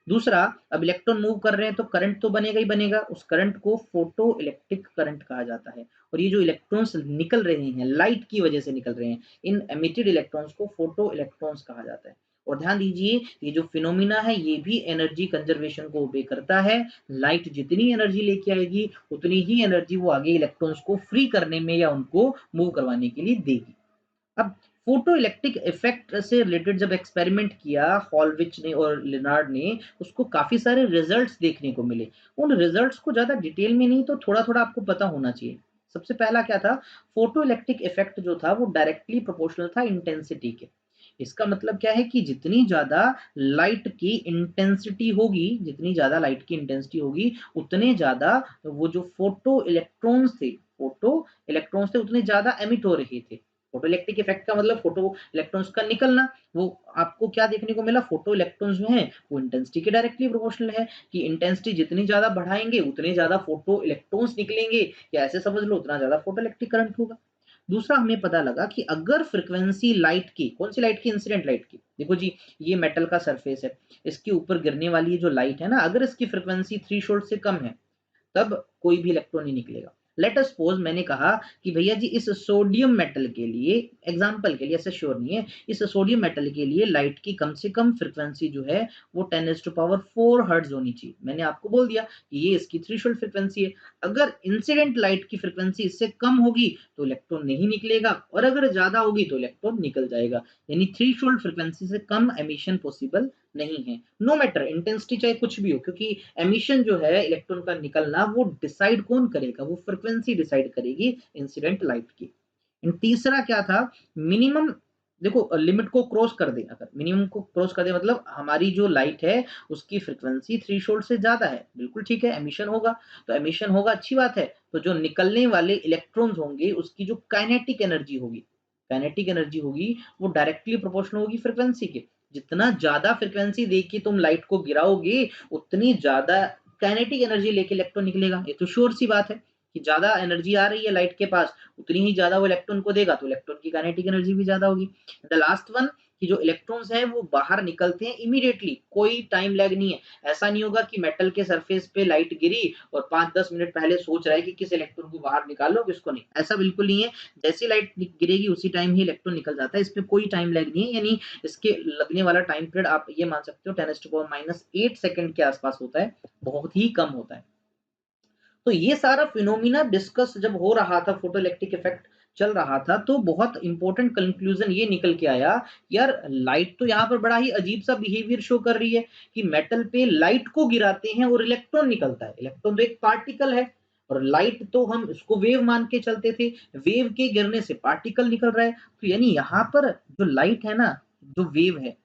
दूसरा, अब इलेक्ट्रॉन मूव कर रहे हैं तो करंट तो बनेगा ही बनेगा, उस करंट को फोटो इलेक्ट्रिक करंट कहा जाता है। और ये जो इलेक्ट्रॉन्स निकल रहे हैं लाइट की वजह से निकल रहे हैं, इन एमिटेड इलेक्ट्रॉन्स को फोटो इलेक्ट्रॉन्स कहा जाता है। और ध्यान दीजिए ये जो फिनोमिना है ये भी एनर्जी कंजर्वेशन को ओबे करता है। लाइट जितनी एनर्जी लेके आएगी उतनी ही एनर्जी वो आगे इलेक्ट्रॉन्स को फ्री करने में या उनको मूव करवाने के लिए देगी। अब फोटो इलेक्ट्रिक इफेक्ट से रिलेटेड जब एक्सपेरिमेंट किया हॉलविच ने और लिनार्ड ने, उसको काफी सारे रिजल्ट्स देखने को मिले। उन रिजल्ट्स को ज्यादा डिटेल में नहीं तो थोड़ा थोड़ा आपको पता होना चाहिए। सबसे पहला क्या था, फोटो इलेक्ट्रिक इफेक्ट जो था वो डायरेक्टली प्रोपोर्शनल था इंटेंसिटी के। इसका मतलब क्या है कि जितनी ज्यादा लाइट की इंटेंसिटी होगी, जितनी ज्यादा लाइट की इंटेंसिटी होगी उतने ज्यादा वो जो फोटो इलेक्ट्रॉन्स थे उतने ज्यादा एमिट हो रहे थे। फोटोइलेक्ट्रिक इफेक्ट का मतलब फोटो इलेक्ट्रॉन्स का निकलना। वो आपको क्या देखने को मिला, फोटो इलेक्ट्रॉन्स जो हैं वो इंटेंसिटी के डायरेक्टली प्रोपोर्शनल है, कि इंटेंसिटी जितनी ज्यादा बढ़ाएंगे उतने ज्यादा फोटो इलेक्ट्रॉन्स निकलेंगे, या ऐसे समझ लो उतना ज्यादा फोटो इलेक्ट्रिक करंट होगा। दूसरा हमें पता लगा कि अगर फ्रीक्वेंसी लाइट की, कौन सी लाइट की, इंसिडेंट लाइट की, देखो जी ये मेटल का सरफेस है, इसके ऊपर गिरने वाली ये जो लाइट है ना, अगर इसकी फ्रीक्वेंसी थ्रेशोल्ड से कम है तब कोई भी इलेक्ट्रॉन नहीं निकलेगा। लेट अस सपोज मैंने कहा कि भैया जी इस सोडियम मेटल के लिए, एग्जांपल के लिए, ऐसे श्योर नहीं है, इस सोडियम मेटल के लिए लाइट की कम से कम फ्रीक्वेंसी जो है वो 10⁻⁴ हर्ट्ज होनी चाहिए। मैंने आपको बोल दिया कि ये इसकी थ्रेशोल्ड फ्रीक्वेंसी है। अगर इंसिडेंट लाइट की फ्रीक्वेंसी इससे कम होगी तो इलेक्ट्रॉन नहीं निकलेगा, और अगर ज्यादा होगी तो इलेक्ट्रॉन निकल जाएगा। यानी थ्रेशोल्ड फ्रीक्वेंसी से कम एमिशन पॉसिबल नहीं है, नो मैटर इंटेंसिटी चाहे कुछ भी हो, क्योंकि एमिशन जो है इलेक्ट्रॉन का निकलना वो डिसाइड कौन करेगा, वो फ्रीक्वेंसी डिसाइड करेगी इंसिडेंट लाइट की। तीसरा क्या था, मिनिमम, देखो लिमिट को क्रॉस कर दे, अगर मिनिमम को क्रॉस कर दे मतलब हमारी जो लाइट है उसकी फ्रीक्वेंसी थ्रेशोल्ड से ज्यादा है, बिल्कुल ठीक है, एमिशन होगा, तो एमिशन होगा अच्छी बात है, तो जो निकलने वाले इलेक्ट्रॉन्स होंगे उसकी जो काइनेटिक एनर्जी होगी, काइनेटिक एनर्जी होगी वो डायरेक्टली प्रोपोर्शनल होगी फ्रीक्वेंसी के। जितना ज्यादा फ्रीक्वेंसी देके तुम लाइट को गिराओगे उतनी ज्यादा काइनेटिक एनर्जी लेके इलेक्ट्रॉन निकलेगा, ये तो श्योर सी बात है कि ज्यादा एनर्जी आ रही है लाइट के पास उतनी ही ज्यादा वो इलेक्ट्रॉन को देगा, तो इलेक्ट्रॉन की काइनेटिक एनर्जी भी ज्यादा होगी। द लास्ट वन, कि जो इलेक्ट्रॉन्स हैं वो बाहर निकलते हैं इमीडिएटली, कोई टाइम लैग नहीं है। ऐसा नहीं होगा कि मेटल के सरफेस पे लाइट गिरी और 5-10 मिनट पहले सोच रहा है कि किस इलेक्ट्रॉन को बाहर निकालो किसको नहीं, ऐसा बिल्कुल नहीं है। जैसी लाइट गिरेगी उसी टाइम ही इलेक्ट्रॉन निकल जाता है, इसमें कोई टाइम लैग नहीं है, यानी इसके लगने वाला टाइम पीरियड आप ये मान सकते हो 10⁻⁻8 सेकंड के आसपास होता है, बहुत ही कम होता है। तो ये सारा फिनोमिना डिस्कस जब हो रहा था, फोटो इलेक्ट्रिक इफेक्ट चल रहा था, तो बहुत इंपॉर्टेंट कंक्लूजन ये निकल के आया, यार लाइट तो यहाँ पर बड़ा ही अजीब सा बिहेवियर शो कर रही है कि मेटल पे लाइट को गिराते हैं और इलेक्ट्रॉन निकलता है। इलेक्ट्रॉन तो एक पार्टिकल है और लाइट तो हम इसको वेव मान के चलते थे, वेव के गिरने से पार्टिकल निकल रहा है, तो यानी यहाँ पर जो लाइट है ना, जो वेव है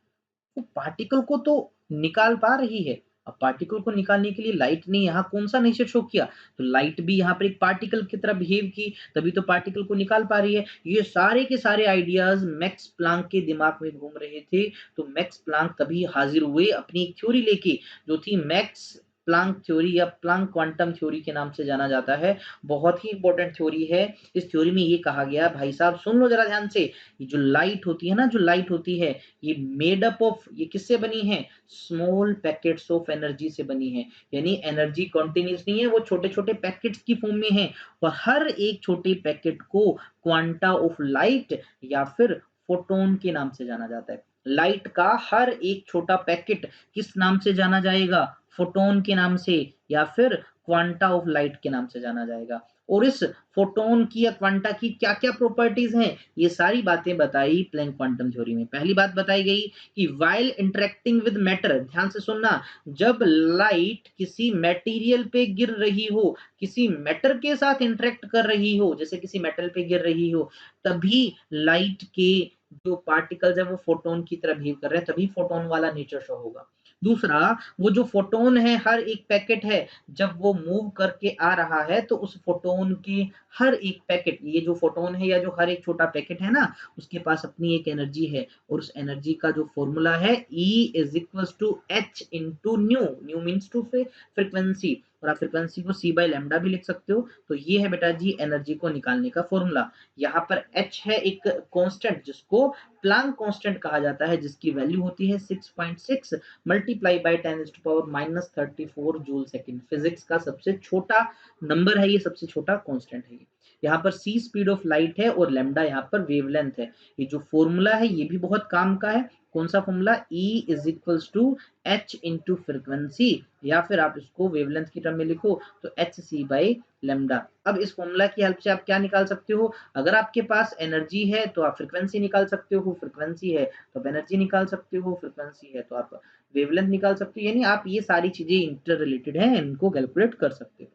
वो पार्टिकल को तो निकाल पा रही है। अब पार्टिकल को निकालने के लिए लाइट ने यहाँ कौन सा नेचर शो किया, तो लाइट भी यहाँ पर एक पार्टिकल की तरह बिहेव की, तभी तो पार्टिकल को निकाल पा रही है। ये सारे के सारे आइडियाज मैक्स प्लांक के दिमाग में घूम रहे थे, तो मैक्स प्लांक तभी हाजिर हुए अपनी एक थ्योरी लेके, जो थी मैक्स प्लांक थ्योरी या प्लांक क्वांटम थ्योरी के नाम से जाना जाता है। बहुत ही इंपॉर्टेंट थ्योरी है। इस थ्योरी में ये कहा गया, भाई साहब सुन लो जरा ध्यान से, ये जो लाइट होती है ना, जो लाइट होती है ये मेड अप ऑफ, ये किससे बनी है, स्मॉल पैकेट्स ऑफ एनर्जी से बनी है। यानी एनर्जी कॉन्टिन्यूस नहीं है, वो छोटे छोटे पैकेट्स की फॉर्म में है, और हर एक छोटे पैकेट को क्वांटा ऑफ लाइट या फिर फोटोन के नाम से जाना जाता है। लाइट का हर एक छोटा पैकेट किस नाम से जाना जाएगा, फोटोन के नाम से, या फिर क्वांटा ऑफ लाइट के नाम से जाना जाएगा। और इस फोटोन की या क्वांटा की क्या क्या प्रॉपर्टीज हैं, ये सारी बातें बताई प्लैंक क्वांटम थ्योरी में। पहली बात बताई गई कि व्हाइल इंटरेक्टिंग विद मैटर, ध्यान से सुनना, जब लाइट किसी मटेरियल पे गिर रही हो, किसी मैटर के साथ इंटरेक्ट कर रही हो, जैसे किसी मेटल पे गिर रही हो, तभी लाइट के जो पार्टिकल्स है वो फोटोन की तरह बिहेव कर रहे हैं, तभी फोटोन वाला नेचर शो होगा। दूसरा, वो जो फोटोन है हर एक पैकेट है, जब वो मूव करके आ रहा है तो उस फोटोन के हर एक पैकेट, ये जो फोटोन है या जो हर एक छोटा पैकेट है ना, उसके पास अपनी एक एनर्जी है, और उस एनर्जी का जो फॉर्मूला है E is equals to h into nu, nu means to frequency, और आप फ्रीक्वेंसी को C बाई लैम्डा भी लिख सकते हो। तो ये है बेटा जी एनर्जी को निकालने का फॉर्मूला। यहाँ पर H है एक कांस्टेंट जिसको प्लांक कांस्टेंट कहा जाता है, जिसकी वैल्यू होती है 6.6 multiply by 10⁻⁻34 joule second. Physics का सबसे छोटा नंबर है ये, सबसे छोटा कांस्टेंट है ये। यहाँ पर c स्पीड ऑफ लाइट है और लैम्डा यहाँ पर वेवलेंथ है। ये जो फॉर्मूला है ये भी बहुत काम का है। कौन सा formula, E is equals to h into frequency, या फिर आप इसको वेवलेंथ की टर्म में लिखो तो एच सी बाई लेमडा। अब इस फॉर्मूला की हेल्प से आप क्या निकाल सकते हो, अगर आपके पास एनर्जी है तो आप फ्रिक्वेंसी निकाल सकते हो, फ्रिक्वेंसी है तो आप एनर्जी निकाल सकते हो, फ्रिक्वेंसी है तो आप वेवलेंथ निकाल सकते हो, यानी आप ये सारी चीजें इंटर रिलेटेड हैं, इनको कैलकुलेट कर सकते हो।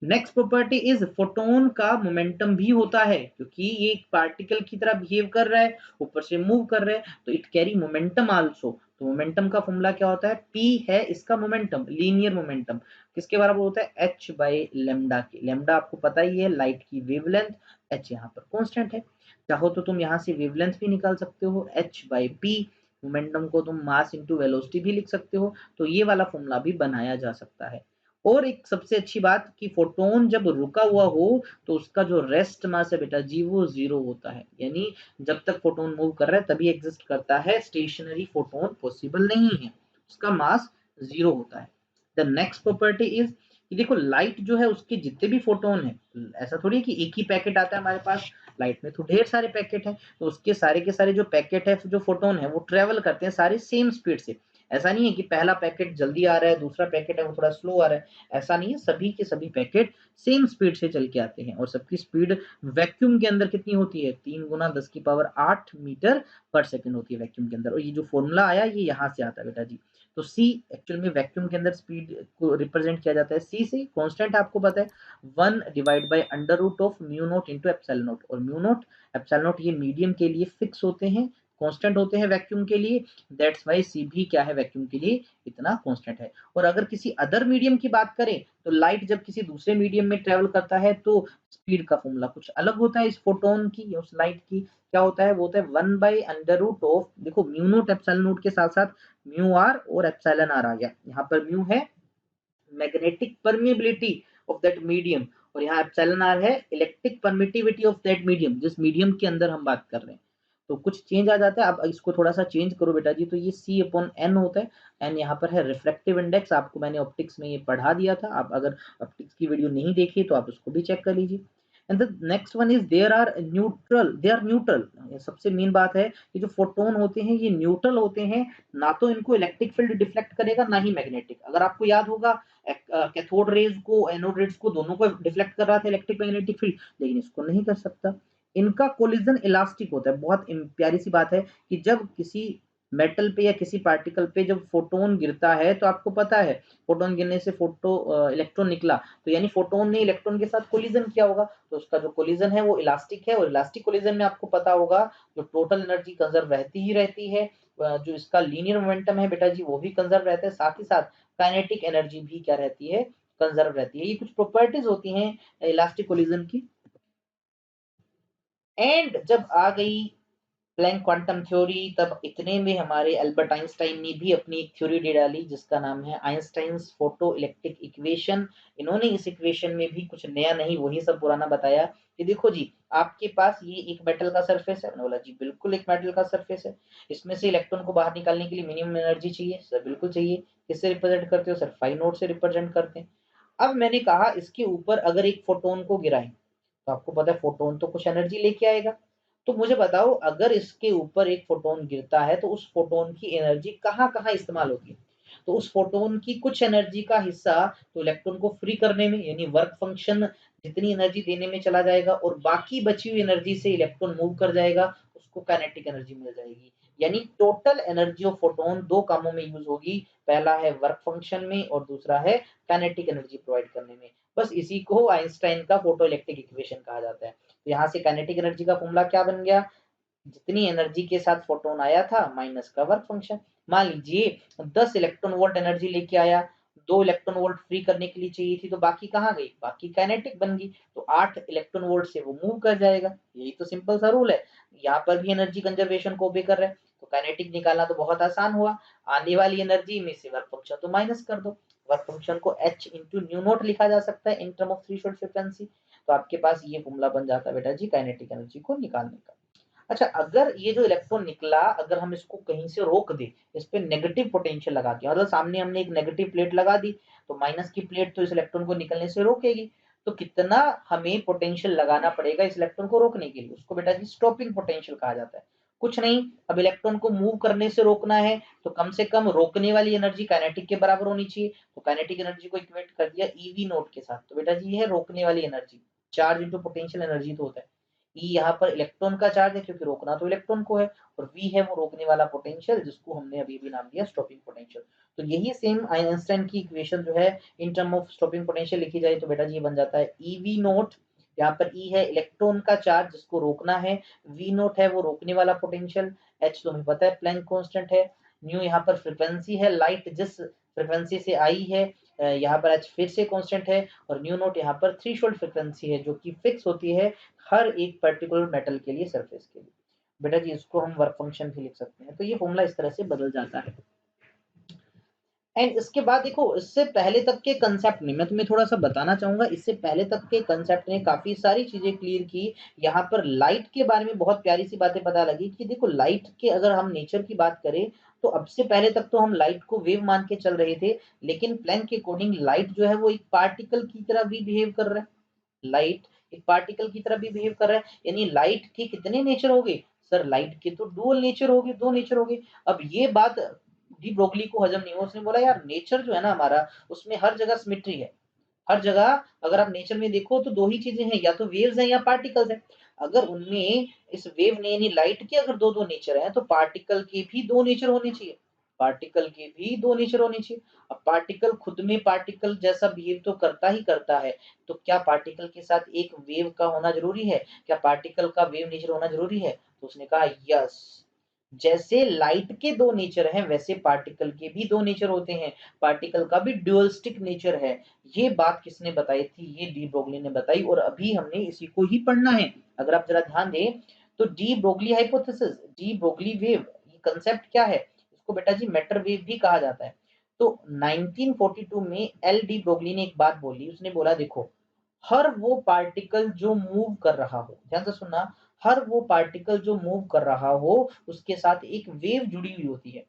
नेक्स्ट प्रॉपर्टी इज फोटोन का मोमेंटम भी होता है, क्योंकि ये एक पार्टिकल की तरह बिहेव कर रहा है, ऊपर से मूव कर रहा है, तो इट कैरी मोमेंटम आल्सो। तो मोमेंटम का फॉर्मूला क्या होता है, p है इसका मोमेंटम, लीनियर मोमेंटम किसके बराबर होता है, h बाई लेमडा के। लेमडा आपको पता ही है लाइट की वेवलेंथ, h यहाँ पर कांस्टेंट है। चाहो तो तुम यहाँ से वेवलेंथ भी निकाल सकते हो, h/p। मोमेंटम को तुम मास इनटू वेलोसिटी भी लिख सकते हो, तो ये वाला फॉर्मूला भी बनाया जा सकता है। और एक सबसे अच्छी बात कि फोटोन जब रुका हुआ हो तो उसका जो रेस्ट मास है बेटा जी वो 0 होता है, यानी जब तक फोटोन मूव कर रहा है तभी एग्जिस्ट करता है, स्टेशनरी फोटोन पॉसिबल नहीं है, उसका मास 0 होता है। द नेक्स्ट प्रॉपर्टी इज कि देखो लाइट जो है उसके जितने भी फोटोन है, ऐसा थोड़ी है कि एक ही पैकेट आता है हमारे पास, लाइट में तो ढेर सारे पैकेट है, तो उसके सारे के सारे जो पैकेट है जो फोटोन है वो ट्रेवल करते हैं सारे सेम स्पीड से। ऐसा नहीं है कि पहला पैकेट जल्दी आ रहा है, दूसरा पैकेट है वो थोड़ा स्लो आ रहा है, ऐसा नहीं है, सभी के सभी पैकेट सेम स्पीड से चल के आते हैं। और सबकी स्पीड वैक्यूम के अंदर कितनी होती है, 3 गुना 10⁸ मीटर पर सेकंड होती है वैक्यूम के अंदर। और ये जो फॉर्मूला आया ये यहाँ से आता है बेटा जी। तो सी एक्चुअल में वैक्यूम के अंदर स्पीड को रिप्रेजेंट किया जाता है सी से। कांस्टेंट आपको पता है 1 divide by under root of mu naught into epsilon naught, और म्यू नॉट एप्सिलॉन नॉट ये मीडियम के लिए फिक्स होते हैं, कांस्टेंट होते हैं वैक्यूम के लिए, दैट्स वाई सी भी क्या है वैक्यूम के लिए इतना कांस्टेंट है। और अगर किसी अदर मीडियम की बात करें तो लाइट जब किसी दूसरे मीडियम में ट्रेवल करता है तो स्पीड का फॉर्मूला कुछ अलग होता है इस फोटोन की या उस लाइट की, क्या होता है वो होता है 1 बाय अंडर रूट ऑफ, देखो म्यू नॉट एप्सिलॉन नॉट के साथ साथ म्यू आर और एप्सिलॉन आर आ गया, यहाँ पर म्यू है magnetic permeability of that medium, और यहाँ एप्सिलॉन आर है electric permittivity of that medium, जिस मीडियम के अंदर हम बात कर रहे हैं। तो कुछ चेंज आ जाता है। अब इसको थोड़ा सा चेंज करो बेटा जी, तो ये सी अपॉन एन होता है। एन यहाँ पर है रिफ्रैक्टिव इंडेक्स, आपको मैंने ऑप्टिक्स में ये पढ़ा दिया था, आप अगर ऑप्टिक्स की वीडियो नहीं देखी तो आप उसको भी चेक कर लीजिए। And the next one is they are neutral. सबसे मेन बात है कि जो फोटोन होते हैं ये न्यूट्रल होते हैं, ना तो इनको इलेक्ट्रिक फील्ड डिफ्लेक्ट करेगा ना ही मैग्नेटिक। अगर आपको याद होगा कैथोड रेज को एनोड रेज को दोनों को डिफ्लेक्ट कर रहा था इलेक्ट्रिक मैग्नेटिक फील्ड, लेकिन इसको नहीं कर सकता। इनका कोलिजन इलास्टिक होता है। बहुत प्यारी सी बात है कि जब किसी मेटल पे या किसी पार्टिकल पे जब फोटोन गिरता है तो आपको पता है फोटोन गिरने से इलेक्ट्रॉन निकला, तो यानी फोटोन ने इलेक्ट्रॉन के साथ कोलिजन किया होगा, तो उसका जो कोलिजन है वो इलास्टिक है। और इलास्टिक कोलिजन में आपको पता होगा जो टोटल एनर्जी कंजर्व रहती ही रहती है, जो इसका लीनियर मोमेंटम है बेटा जी वो भी कंजर्व रहता है, साथ ही साथ काइनेटिक एनर्जी भी क्या रहती है, कंजर्व रहती है। ये कुछ प्रॉपर्टीज होती हैं इलास्टिक कोलिजन की। एंड जब आ गई प्लैंक क्वांटम थ्योरी, तब इतने में हमारे अल्बर्ट आइंस्टाइन ने भी अपनी एक थ्योरी दे डाली जिसका नाम है आइंस्टाइन्स फोटो इलेक्ट्रिक इक्वेशन। इन्होंने इस इक्वेशन में भी कुछ नया नहीं वही सब पुराना बताया कि देखो जी आपके पास ये एक मेटल का सरफेस है। मैंने बोला जी बिल्कुल एक मेटल का सरफेस है, इसमें से इलेक्ट्रॉन को बाहर निकालने के लिए मिनिमम एनर्जी चाहिए सर, बिल्कुल चाहिए। किससे रिप्रेजेंट करते हो सर, 5 नोट से रिप्रेजेंट करते हैं। अब मैंने कहा इसके ऊपर अगर एक फोटोन को गिराएं तो आपको पता है फोटोन तो कुछ एनर्जी लेके आएगा, तो मुझे बताओ अगर इसके ऊपर एक फोटोन गिरता है तो उस फोटोन की एनर्जी कहाँ कहाँ इस्तेमाल होती है, तो उस फोटोन की कुछ एनर्जी का हिस्सा तो इलेक्ट्रॉन को फ्री करने में यानी वर्क फंक्शन जितनी एनर्जी देने में चला जाएगा, और बाकी बची हुई एनर्जी से इलेक्ट्रॉन मूव कर जाएगा, उसको काइनेटिक एनर्जी मिल जाएगी। यानी टोटल एनर्जी ऑफ फोटोन दो कामों में यूज होगी, पहला है वर्क फंक्शन में और दूसरा है काइनेटिक एनर्जी प्रोवाइड करने में। बस इसी को आइंस्टाइन का फोटो इलेक्ट्रिक इक्वेशन कहा जाता है। तो यहाँ से काइनेटिक एनर्जी का फॉर्मूला क्या बन गया, जितनी एनर्जी के साथ फोटोन आया था माइनस का वर्क फंक्शन। मान लीजिए 10 इलेक्ट्रॉन वोल्ट एनर्जी लेके आया, 2 इलेक्ट्रॉन वोल्ट फ्री करने के लिए चाहिए थी, तो बाकी कहाँ गई, बाकी काइनेटिक बन गई, तो 8 इलेक्ट्रॉन वोल्ट से वो मूव कर जाएगा। यही तो सिंपल सा रूल है, यहाँ पर भी एनर्जी कंजर्वेशन को ओबे कर रहा है, तो काइनेटिक निकालना तो बहुत आसान हुआ। आने वाली एनर्जी में से वर्क फंक्शन तो माइनस कर दो, वर्क फंक्शन को h इंटू न्यू नोट लिखा जा सकता है in term of threshold frequency, तो आपके पास ये फॉर्मूला बन जाता है बेटा जी काइनेटिक एनर्जी को निकालने का। अच्छा अगर ये जो इलेक्ट्रॉन निकला अगर हम इसको कहीं से रोक दे, इस पे नेगेटिव पोटेंशियल लगा के, मतलब सामने हमने एक नेगेटिव प्लेट लगा दी, तो माइनस की प्लेट तो इस इलेक्ट्रॉन को निकलने से रोकेगी, तो कितना हमें पोटेंशियल लगाना पड़ेगा इस इलेक्ट्रॉन को रोकने के लिए, उसको बेटा जी स्टॉपिंग पोटेंशियल कहा जाता है। कुछ नहीं, अब इलेक्ट्रॉन को मूव करने से रोकना है तो कम से कम रोकने वाली एनर्जी काइनेटिक के बराबर होनी चाहिए, तो काइनेटिक एनर्जी को इक्वेट कर दिया ईवी नोट के साथ, तो बेटा जी ये है रोकने वाली energy, charge into potential energy तो होता है। ई यहाँ पर इलेक्ट्रॉन का चार्ज है क्योंकि रोकना तो इलेक्ट्रॉन को है, और वी है वो रोकने वाला पोटेंशियल जिसको हमने अभी भी नाम दिया स्टॉपिंग पोटेंशियल। तो यही सेम आइंस्टाइन की इक्वेशन जो है in term of stopping potential लिखी जाए तो बेटा जी बन जाता है ई वी नोट। यहाँ पर ई है इलेक्ट्रॉन का चार्ज जिसको रोकना है, वी नोट है वो रोकने वाला पोटेंशियल, एच तो हमें पता है प्लैंक कांस्टेंट है, न्यू यहाँ पर फ्रीक्वेंसी है लाइट जिस फ्रीक्वेंसी से आई है यहाँ पर h फिर से कांस्टेंट है और न्यू नॉट यहाँ पर थ्रेशोल्ड फ्रीक्वेंसी है जो कि फिक्स होती है हर एक पर्टिकुलर मेटल के लिए, सरफेस के लिए। बेटा जी इसको हम वर्क फंक्शन भी लिख सकते हैं। तो ये फॉर्मूला इस तरह से बदल जाता है। एंड इसके बाद देखो, इससे पहले तक के कंसेप्ट में मैं तुम्हें थोड़ा सा बताना चाहूंगा, इससे पहले तक के कंसेप्ट ने काफी सारी चीजें क्लियर की। यहाँ पर लाइट के बारे में बहुत प्यारी सी बातें पता लगी कि देखो लाइट के अगर हम नेचर की बात करें तो अब से पहले तक तो हम लाइट को वेव मान के चल रहे थे, लेकिन प्लैंक के अकॉर्डिंग लाइट जो है वो एक पार्टिकल की तरह भी बिहेव कर रहा है। लाइट एक पार्टिकल की तरह भी बिहेव कर रहा है, यानी लाइट के कितने नेचर हो गए सर? लाइट के तो डुअल नेचर हो गए, दो नेचर हो गए। अब ये बात डी ब्रोगली को हजम नहीं हुआ, उसने बोला यार नेचर जो है ना हमारा, उसमें हर जगह सिमेट्री है। हर जगह अगर आप नेचर में देखो तो दो ही चीजें हैं, या तो वेव्स हैं या पार्टिकल्स हैं। अगर उनमें इस वेव ने यानी लाइट के अगर दो दो नेचर हैं तो पार्टिकल के भी दो नेचर होने चाहिए। पार्टिकल के भी दो नेचर होने चाहिए। अब पार्टिकल खुद में पार्टिकल जैसा बिहेव तो करता ही करता है, तो क्या पार्टिकल के साथ एक वेव का होना जरूरी है? क्या पार्टिकल का वेव नेचर होना जरूरी है? तो उसने कहा यस, जैसे लाइट के दो नेचर हैं वैसे पार्टिकल के भी दो नेचर होते हैं, पार्टिकल का भी ड्यूअलिस्टिक नेचर है। ये बात किसने बताई थी? ये डी ब्रोगली ने बताई, और अभी हमने इसी को ही पढ़ना है। अगर आप जरा ध्यान दें तो de Broglie hypothesis, de Broglie wave, ये कंसेप्ट क्या है? इसको बेटा जी मैटर वेव भी कहा जाता है। तो 1942 में एल डी ब्रोगली ने एक बात बोली, उसने बोला देखो, हर वो पार्टिकल जो मूव कर रहा हो, ध्यान से सुनना, हर वो पार्टिकल जो मूव कर रहा हो उसके साथ एक वेव जुड़ी हुई होती है।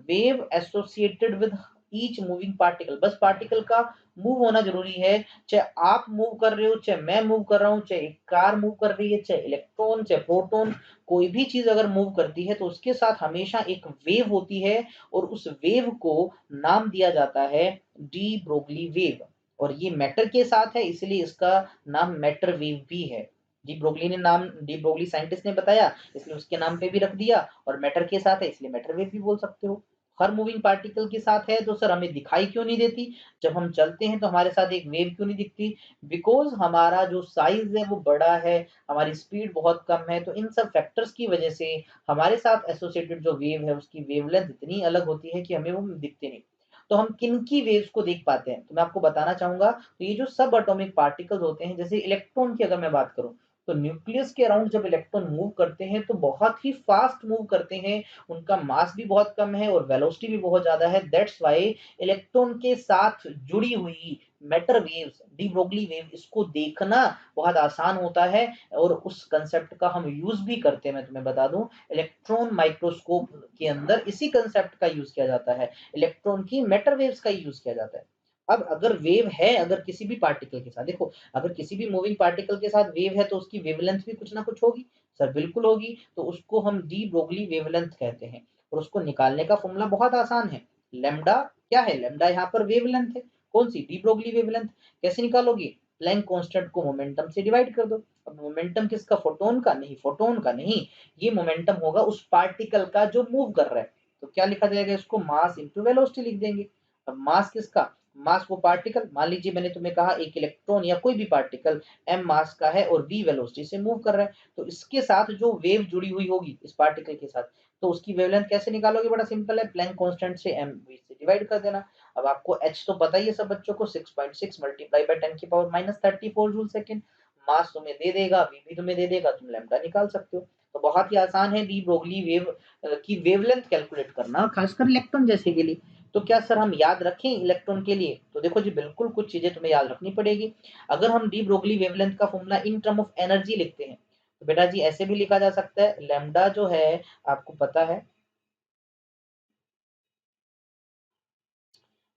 Wave associated with each moving particle, बस पार्टिकल का मूव होना जरूरी है। चाहे आप मूव कर रहे हो, चाहे मैं मूव कर रहा हूँ, चाहे एक कार मूव कर रही है, चाहे इलेक्ट्रॉन, चाहे प्रोटॉन, कोई भी चीज अगर मूव करती है तो उसके साथ हमेशा एक वेव होती है, और उस वेव को नाम दिया जाता है डी ब्रोगली वेव। और ये मैटर के साथ है इसलिए इसका नाम मैटर वेव भी है। डी ब्रोगली ने नाम, डी ब्रोगली साइंटिस्ट ने बताया इसलिए उसके नाम पे भी रख दिया, और मैटर के साथ है इसलिए मैटर वेव भी बोल सकते हो। हर मूविंग पार्टिकल के साथ है तो सर हमें दिखाई क्यों नहीं देती? जब हम चलते हैं तो हमारे साथ एक वेव क्यों नहीं दिखती? बिकॉज हमारा जो साइज है वो बड़ा है, हमारी स्पीड बहुत कम है, तो इन सब फैक्टर्स की वजह से हमारे साथ एसोसिएटेड जो वेव है उसकी वेवलेंथ इतनी अलग होती है कि हमें वो दिखते नहीं। तो हम किन की वेव्स को देख पाते हैं? तो मैं आपको बताना चाहूंगा, तो ये जो सब एटॉमिक पार्टिकल्स होते हैं, जैसे इलेक्ट्रॉन की अगर मैं बात करूं, तो न्यूक्लियस के अराउंड जब इलेक्ट्रॉन मूव करते हैं तो बहुत ही फास्ट मूव करते हैं, उनका मास भी बहुत कम है और वेलोसिटी भी बहुत ज्यादा है। दैट्स वाई इलेक्ट्रॉन के साथ जुड़ी हुई matter waves, de Broglie wave, इसको देखना बहुत आसान होता है, और उस कंसेप्ट का हम यूज भी करते हैं। मैं तुम्हें बता दूं, इलेक्ट्रॉन माइक्रोस्कोप के अंदर इसी कंसेप्ट का यूज किया जाता है, इलेक्ट्रॉन की मैटर वेव्स का यूज किया जाता है। अब अगर वेव है, अगर किसी भी पार्टिकल के साथ, देखो अगर किसी भी मूविंग पार्टिकल के साथ वेव है तो उसकी वेवलेंथ भी कुछ ना कुछ होगी। सर बिल्कुल होगी, तो उसको हम डी ब्रोगली वेवलेंथ कहते हैं, और उसको निकालने का फॉर्मूला बहुत आसान है। लैम्डा क्या है? लैम्डा यहाँ पर वेवलेंथ है। कौन सी? De Broglie wavelength. कैसे निकालोगे? प्लैंक कांस्टेंट को मोमेंटम से डिवाइड कर दो। अब मोमेंटम किसका? फोटोन का? नहीं, फोटोन का नहीं, ये मोमेंटम होगा उस पार्टिकल का जो मूव कर रहा है। तो क्या लिखा जाएगा? इसको मास इंटू वेलोसिटी लिख देंगे। अब मास किसका? मास वो पार्टिकल, मान लीजिए मैंने तुम्हें कहा एक इलेक्ट्रॉन या कोई भी पार्टिकल m मास का है और v वेलोसिटी से मूव कर रहा है, तो इसके साथ जो वेव जुड़ी हुई होगी इस पार्टिकल के साथ, तो उसकी वेवलेंथ कैसे निकालोगे? बड़ा सिंपल है, प्लैंक कांस्टेंट से m v से डिवाइड कर देना। अब आपको h तो पता ही है सब बच्चों को, 6.6 मल्टीप्लाई बाय 10 की पावर -34 जूल सेकंड। मास तुम्हें दे देगा, v भी तुम्हें दे देगा, तुम लैम्डा निकाल सकते हो। तो बहुत ही आसान है डी ब्रोगली वेव की वेवलेंथ कैलकुलेट करना, खासकर इलेक्ट्रॉन जैसे के लिए। तो क्या सर हम याद रखें इलेक्ट्रॉन के लिए? तो देखो जी बिल्कुल कुछ चीजें तुम्हें याद रखनी पड़ेगी। अगर हम डी ब्रोगली वेवलेंथ का formula in term of energy लिखते हैं तो बेटा जी ऐसे भी लिखा जा सकता है, लैम्डा जो है आपको पता है,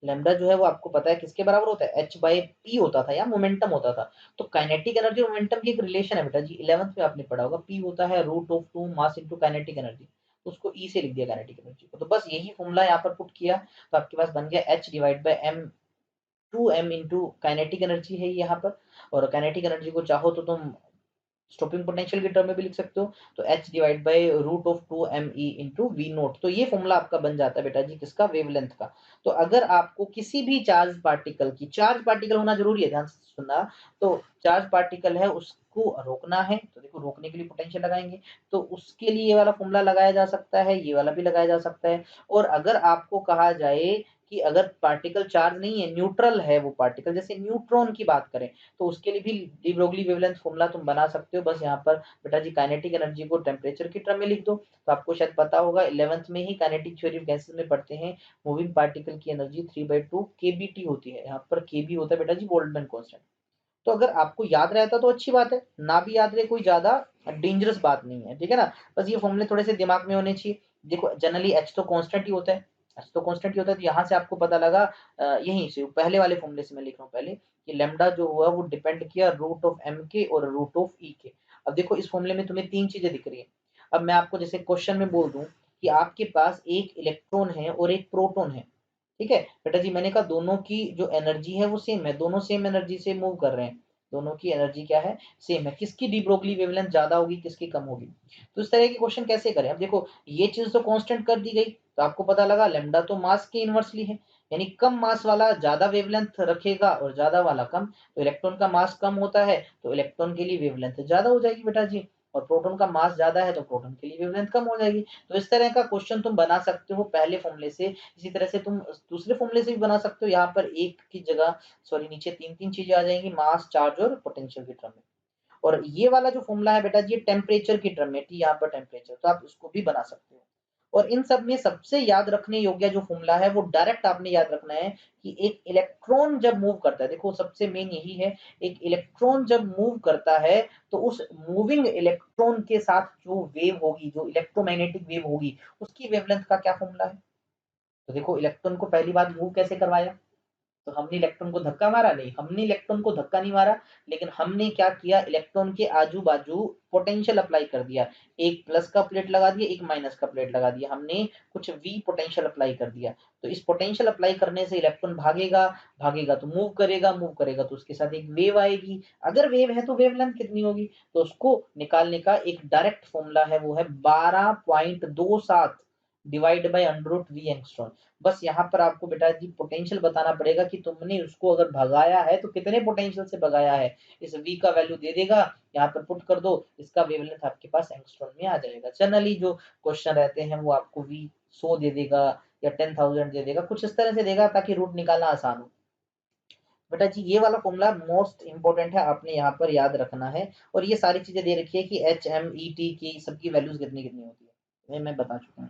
लैम्डा जो है वो आपको पता है किसके बराबर होता है? h बाई पी होता था या मोमेंटम होता था। तो काइनेटिक एनर्जी और मोमेंटम की एक रिलेशन है बेटा जी, 11th में आपने पढ़ा होगा, पी होता है root of 2 mass into kinetic energy, तो उसको ई से लिख दिया काइनेटिक एनर्जी को। तो बस यही फॉर्मूला यहाँ पर पुट किया तो आपके पास बन गया h divide bye m, 2m into kinetic energy है यहाँ पर, और काइनेटिक एनर्जी को चाहो तो तुम स्टॉपिंग पोटेंशियल के टर्म में भी लिख सकते हो, तो h divide by root of 2me into v naught. तो ये फॉर्मूला आपका बन जाता है बेटा जी किसका? वेवलेंथ का। तो अगर आपको किसी भी चार्ज पार्टिकल की, चार्ज पार्टिकल होना जरूरी है, ध्यान से सुनना, तो चार्ज पार्टिकल है उसको रोकना है, तो देखो रोकने के लिए पोटेंशियल लगाएंगे, तो उसके लिए ये वाला फॉर्मूला लगाया जा सकता है, ये वाला भी लगाया जा सकता है। और अगर आपको कहा जाए कि अगर पार्टिकल चार्ज नहीं है, न्यूट्रल है वो पार्टिकल, जैसे न्यूट्रॉन की बात करें तो उसके लिए भी डी ब्रोगली वेवलेंथ फॉर्मूला तुम बना सकते हो। बस यहाँ पर बेटा जी काइनेटिक एनर्जी को टेम्परेचर की टर्म में लिख दो। तो आपको शायद पता होगा 11th में ही काइनेटिक थ्योरी ऑफ गैसेस में पढ़ते हैं, मूविंग पार्टिकल की एनर्जी 3/2 kBT होती है। यहाँ पर kb होता है बेटा जी बोल्ट्जमैन कांस्टेंट। तो अगर आपको याद रहता तो अच्छी बात है, ना भी याद रहे कोई ज्यादा डेंजरस बात नहीं है, ठीक है ना। बस ये फॉर्मूले थोड़े से दिमाग में होने चाहिए। देखो जनरली एच तो कांस्टेंट ही होता है, एच तो कांस्टेंट ही होता है, तो यहाँ से आपको पता लगा यहीं से पहले वाले फॉर्मूले से मैं लिख रहा हूँ पहले कि लैम्डा जो हुआ वो डिपेंड किया रूट ऑफ एम के और रूट ऑफ ई के। अब देखो इस फॉर्मूले में तुम्हें तीन चीजें दिख रही है। अब मैं आपको जैसे क्वेश्चन में बोल दूं कि आपके पास एक इलेक्ट्रॉन है और एक प्रोटॉन है, ठीक है बेटा जी। मैंने कहा दोनों की जो एनर्जी है वो सेम है, दोनों सेम एनर्जी से मूव कर रहे हैं, दोनों की एनर्जी क्या है, सेम है। किसकी डी ब्रोगली वेवलेंथ ज्यादा होगी, किसकी कम होगी। तो इस तरह के क्वेश्चन कैसे करें। अब देखो ये चीज तो कांस्टेंट कर दी गई, तो आपको पता लगा लैम्डा तो मास के इनवर्सली है, यानी कम मास वाला ज्यादा वेवलेंथ रखेगा और ज्यादा वाला कम। तो इलेक्ट्रॉन का मास कम होता है तो इलेक्ट्रॉन के लिए वेवलेंथ ज्यादा हो जाएगी बेटा जी, और प्रोटॉन का मास ज्यादा है तो प्रोटॉन के लिए वेवलेंथ कम हो जाएगी। तो इस तरह का क्वेश्चन तुम बना सकते हो पहले फॉर्मूले से। इसी तरह से तुम दूसरे फॉर्मूले से भी बना सकते हो। यहाँ पर एक की जगह सॉरी नीचे तीन तीन चीजें आ जाएंगी, मास चार्ज और पोटेंशियल की टर्म में। और ये वाला जो फॉर्मूला है बेटा जी टेम्परेचर की टर्म में, टी यहाँ पर टेम्परेचर, तो आप उसको भी बना सकते हो। और इन सब में सबसे याद रखने योग्य जो फॉर्मूला है वो डायरेक्ट आपने याद रखना है कि एक इलेक्ट्रॉन जब मूव करता है, देखो सबसे मेन यही है, एक इलेक्ट्रॉन जब मूव करता है तो उस मूविंग इलेक्ट्रॉन के साथ जो वेव होगी, जो इलेक्ट्रोमैग्नेटिक वेव होगी, उसकी वेवलेंथ का क्या फॉर्मूला है। तो देखो इलेक्ट्रॉन को पहली बार मूव कैसे करवाया, तो हमने इलेक्ट्रॉन को धक्का मारा नहीं, हमने इलेक्ट्रॉन को धक्का नहीं मारा, लेकिन हमने क्या किया, इलेक्ट्रॉन के आजू बाजू पोटेंशियल अप्लाई कर दिया। एक प्लस का प्लेट लगा दिया, एक माइनस का प्लेट लगा दिया, हमने कुछ वी पोटेंशियल अप्लाई कर दिया। तो इस पोटेंशियल अप्लाई करने से इलेक्ट्रॉन भागेगा, भागेगा तो मूव करेगा, मूव करेगा तो उसके साथ एक वेव आएगी। अगर वेव है तो वेवलेंथ कितनी होगी, तो उसको निकालने का एक डायरेक्ट फॉर्मूला है, वो है 12.27 divide by under root V angstrom. बस यहाँ पर आपको बेटा जी पोटेंशियल बताना पड़ेगा कि तुमने उसको अगर भगाया है तो कितने पोटेंशियल से भगाया है। इस v का वैल्यू दे देगा, यहाँ पर पुट कर दो, इसका वेवलेंथ आपके पास एंगस्ट्रॉम में आ जाएगा। जनरली जो क्वेश्चन रहते हैं वो आपको v 100 दे देगा या 10,000 दे देगा, कुछ इस तरह से देगा ताकि रूट निकालना आसान हो। बेटा जी ये वाला फॉर्मूला मोस्ट इंपॉर्टेंट है, आपने यहाँ पर याद रखना है। और ये सारी चीजें दे रखी है कि एच एम ई टी की सबकी वैल्यूज कितनी कितनी होती है, मैं बता चुका हूँ।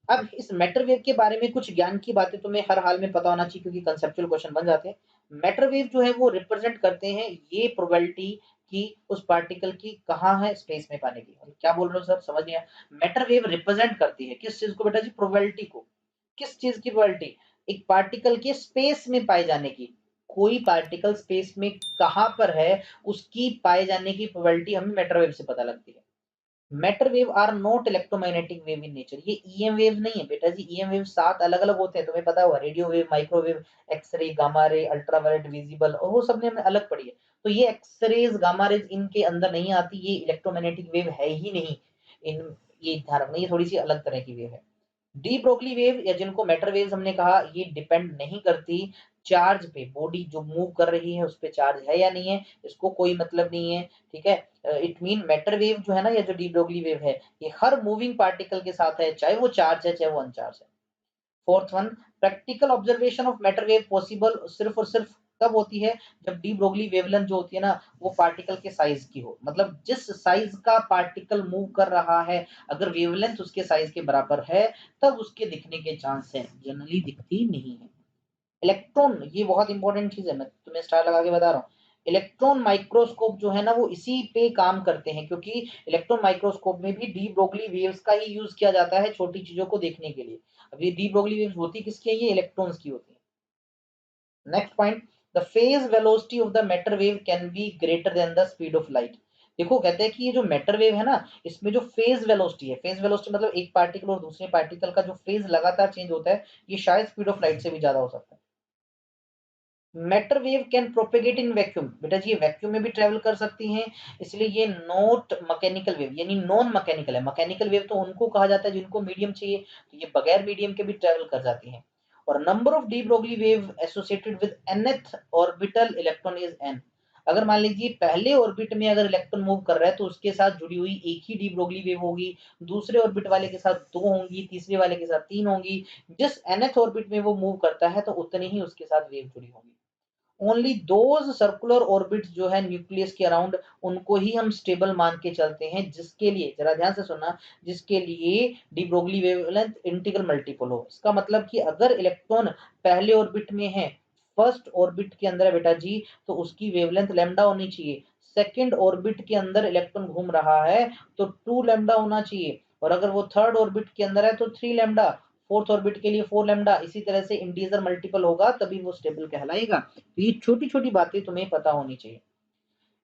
अब इस मैटर वेव के बारे में कुछ ज्ञान की बातें तुम्हें हर हाल में पता होना चाहिए, क्योंकि कंसेप्चुअल क्वेश्चन बन जाते हैं। मैटर वेव जो है वो रिप्रेजेंट करते हैं ये प्रोबेबिलिटी कि उस पार्टिकल की कहाँ है स्पेस में पाने की। क्या बोल रहे हो सर, समझ नहीं आया। मैटर वेव रिप्रेजेंट करती है किस चीज को बेटा जी, प्रोबेबिलिटी को। किस चीज की प्रोबेबिलिटी, एक पार्टिकल के स्पेस में पाए जाने की। कोई पार्टिकल स्पेस में कहाँ पर है उसकी पाए जाने की प्रोबेबिलिटी हमें मैटर वेव से पता लगती है। Matter wave are not electromagnetic wave in nature, ये ईएम वेव नहीं है बेटा जी। ईएम वेव 7 अलग अलग होते हैं, तुम्हें पता होगा, radio wave, microwave, x-ray, gamma ray, ultraviolet, visible, और वो सब ने हमने अलग पढ़ी है। तो ये एक्सरेज गामा रेज इनके अंदर नहीं आती, ये इलेक्ट्रोमैग्नेटिक वेव है ही नहीं। इन ये ध्यान रखना, ये थोड़ी सी अलग तरह की वेव है। डी ब्रोगली वेव या जिनको मैटर वेव्स हमने कहा, ये डिपेंड नहीं करती चार्ज पे, बॉडी जो मूव कर रही है उस पे चार्ज है या नहीं है, इसको कोई मतलब नहीं है, ठीक है। इट मीन मैटर वेव जो है ना, या जो डी ब्रोगली वेव है, ये हर मूविंग पार्टिकल के साथ है, चाहे वो चार्ज है चाहे वो अनचार्ज है। Fourth one, practical observation of matter wave possible सिर्फ और सिर्फ तब होती है जब डी ब्रोगली वेवलेंथ जो होती है ना वो पार्टिकल के साइज की हो, मतलब जिस साइज का पार्टिकल मूव कर रहा है अगर वेवलेंथ उसके साइज के बराबर है तब उसके दिखने के चांस है, जनरली दिखती नहीं है। इलेक्ट्रॉन, ये बहुत इंपॉर्टेंट चीज है, मैं तुम्हें स्टार लगा के बता रहा हूँ। इलेक्ट्रॉन माइक्रोस्कोप जो है ना वो इसी पे काम करते हैं, क्योंकि इलेक्ट्रॉन माइक्रोस्कोप में भी डी ब्रोगली वेव्स का ही यूज किया जाता है छोटी चीजों को देखने के लिए। अब ये डी ब्रोगली वेव्स होती किसकी है, ये इलेक्ट्रॉन्स की होती है। Next point, the phase velocity of the matter wave can be greater than the speed of light. देखो कहते हैं कि ये जो मैटर वेव है ना, इसमें जो फेज वेलोसिटी है, फेज वेलोसिटी मतलब एक पार्टिकल और दूसरे पार्टिकल का जो फेज लगातार चेंज होता है, ये शायद स्पीड ऑफ लाइट से भी ज्यादा हो सकता है। Matter wave can propagate in vacuum, बेटा जी ये वैक्यूम में भी ट्रेवल कर सकती हैं, इसलिए ये नॉट मैकेनिकल वेव यानी नॉन मैकेनिकल है। मैकेनिकल वेव तो उनको कहा जाता है जिनको मीडियम चाहिए, तो ये बगैर मीडियम के भी ट्रेवल कर जाती हैं। और number of de Broglie wave associated with nth orbital electron is n। अगर मान लीजिए पहले ऑर्बिट में अगर इलेक्ट्रॉन मूव कर रहा है तो उसके साथ जुड़ी हुई एक ही डी ब्रोगली वेव होगी, दूसरे ऑर्बिट वाले के साथ 2 होंगी, तीसरे वाले के साथ 3 होंगी। जिस nth ऑर्बिट में वो मूव करता है तो उतनी ही उसके साथ वेव जुड़ी होगी। ओनली दोज सर्कुलर ऑर्बिट्स जो है न्यूक्लियस के अराउंड, उनको ही हम स्टेबल मान के चलते हैं, जिसके लिए जरा ध्यान से सुनना, जिसके लिए de Broglie wavelength integral multiple हो। इसका मतलब कि अगर इलेक्ट्रॉन पहले ऑर्बिट में है, फर्स्ट ऑर्बिट के अंदर है बेटा जी, तो उसकी वेवलेंथ लैम्डा होनी चाहिए। सेकंड ऑर्बिट के अंदर इलेक्ट्रॉन घूम रहा है तो 2 लैम्डा होना चाहिए, और अगर वो थर्ड ऑर्बिट के अंदर है तो 3 लैम्डा, फोर्थ ऑर्बिट के लिए 4 लैम्डा, इसी तरह से इंटीजर मल्टीपल होगा तभी वो स्टेबल कहलाएगा। तो ये छोटी-छोटी बातें तुम्हें पता होनी चाहिए।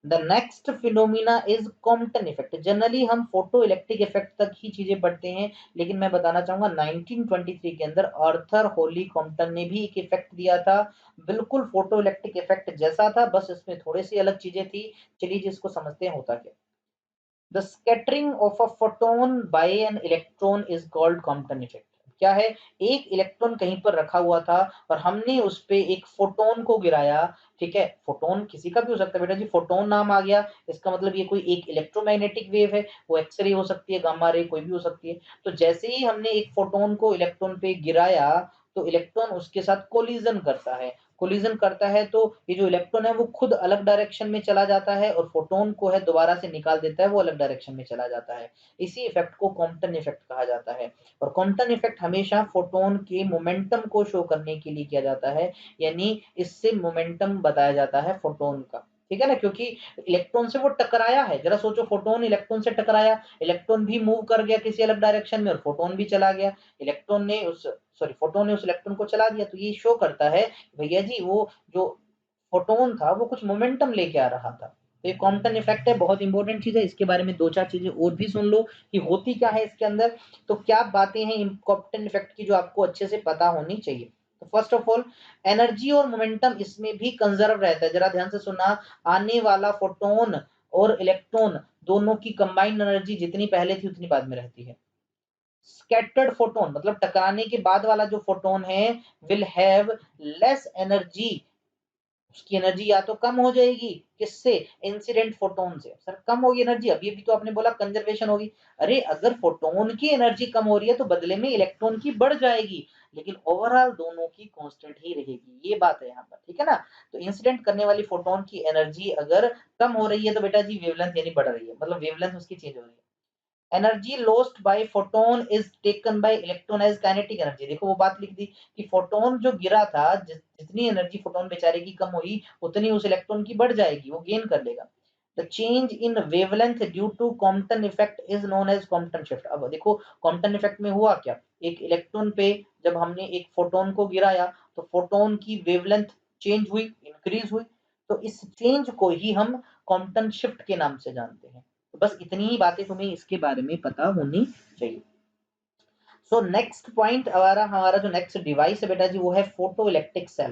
The next phenomena is Compton effect. Generally हम फोटो इलेक्ट्रिक इफेक्ट तक ही चीजें पढ़ते हैं, लेकिन मैं बताना चाहूंगा 1923 के अंदर आर्थर होली कॉम्पटन ने भी एक इफेक्ट दिया था, बिल्कुल फोटो इलेक्ट्रिक इफेक्ट जैसा था, बस इसमें थोड़ी सी अलग चीजें थी। चलिए जिसको समझते हैं होता क्या। The scattering of a photon by an electron is called Compton effect. क्या है, एक इलेक्ट्रॉन कहीं पर रखा हुआ था और हमने उस पे एक फोटोन को गिराया। ठीक है, फोटोन किसी का भी हो सकता है बेटा जी, फोटोन नाम आ गया, इसका मतलब ये कोई एक इलेक्ट्रोमैग्नेटिक वेव है, वो एक्सरे हो सकती है, गामा रे कोई भी हो सकती है। तो जैसे ही हमने एक फोटोन को इलेक्ट्रॉन पे गिराया तो इलेक्ट्रॉन उसके साथ कोलिजन करता है। कोलिजन करता है तो ये जो इलेक्ट्रॉन है वो खुद अलग डायरेक्शन में चला जाता है और फोटोन को है दोबारा से निकाल देता है, वो अलग डायरेक्शन में चला जाता है। इसी इफेक्ट को कॉम्पटन इफेक्ट कहा जाता है। और कॉम्पटन इफेक्ट हमेशा फोटोन के मोमेंटम को शो करने के लिए किया जाता है, यानी इससे मोमेंटम बताया जाता है फोटोन का। ठीक है ना, क्योंकि इलेक्ट्रॉन से वो टकराया है। जरा सोचो, फोटोन इलेक्ट्रॉन से टकराया, इलेक्ट्रॉन भी मूव कर गया किसी अलग डायरेक्शन में और फोटोन भी चला गया। इलेक्ट्रॉन ने उस सॉरी फोटोन ने उस इलेक्ट्रॉन को चला दिया, तो ये शो करता है भैया जी वो जो फोटोन था वो कुछ मोमेंटम लेके आ रहा था। तो ये कॉम्पटन इफेक्ट है, बहुत इंपॉर्टेंट चीज है। इसके बारे में दो चार चीजें और भी सुन लो कि होती क्या है इसके अंदर। तो क्या बातें हैं कॉम्पटन इफेक्ट की जो आपको अच्छे से पता होनी चाहिए। तो फर्स्ट ऑफ ऑल, एनर्जी और मोमेंटम इसमें भी कंजर्व रहता है। जरा ध्यान से सुनना, आने वाला फोटोन और इलेक्ट्रॉन दोनों की कंबाइंड एनर्जी जितनी पहले थी उतनी बाद में रहती है। स्कैटर्ड फोटोन मतलब टकराने के बाद वाला जो फोटोन है विल हैव लेस एनर्जी, उसकी एनर्जी या तो कम हो जाएगी, किससे, इंसिडेंट फोटोन से। सर कम होगी एनर्जी, अभी अभी तो आपने बोला कंजर्वेशन होगी। अरे अगर फोटोन की एनर्जी कम हो रही है तो बदले में इलेक्ट्रॉन की बढ़ जाएगी, लेकिन ओवरऑल दोनों की कांस्टेंट ही रहेगी, ये बात है यहाँ पर। ठीक है ना, तो इंसिडेंट करने वाली फोटोन की एनर्जी अगर कम हो रही है तो बेटा जी वेवलेंथ यानी बढ़ रही है, मतलब वेवलेंथ उसकी चेंज हो रही है। Energy lost by photon is taken by electron as kinetic energy. देखो वो बात लिख दी कि फोटोन जो गिरा था, जितनी एनर्जी फोटोन बेचारे की कम हुई उतनी उस इलेक्ट्रॉन की बढ़ जाएगी, वो गेन कर लेगा। The change in wavelength due to Compton effect is known as Compton shift. अब देखो कॉम्पटन इफेक्ट में हुआ क्या, एक इलेक्ट्रॉन पे जब हमने एक फोटोन को गिराया तो फोटोन की वेवलेंथ चेंज हुई, इंक्रीज हुई, तो इस चेंज को ही हम कॉम्पटन शिफ्ट के नाम से जानते हैं। तो बस इतनी ही बातें तुम्हें इसके बारे में पता होनी चाहिए। सो नेक्स्ट पॉइंट हमारा हमारा जो नेक्स्ट डिवाइस है बेटा जी वो है फोटो इलेक्ट्रिक सेल।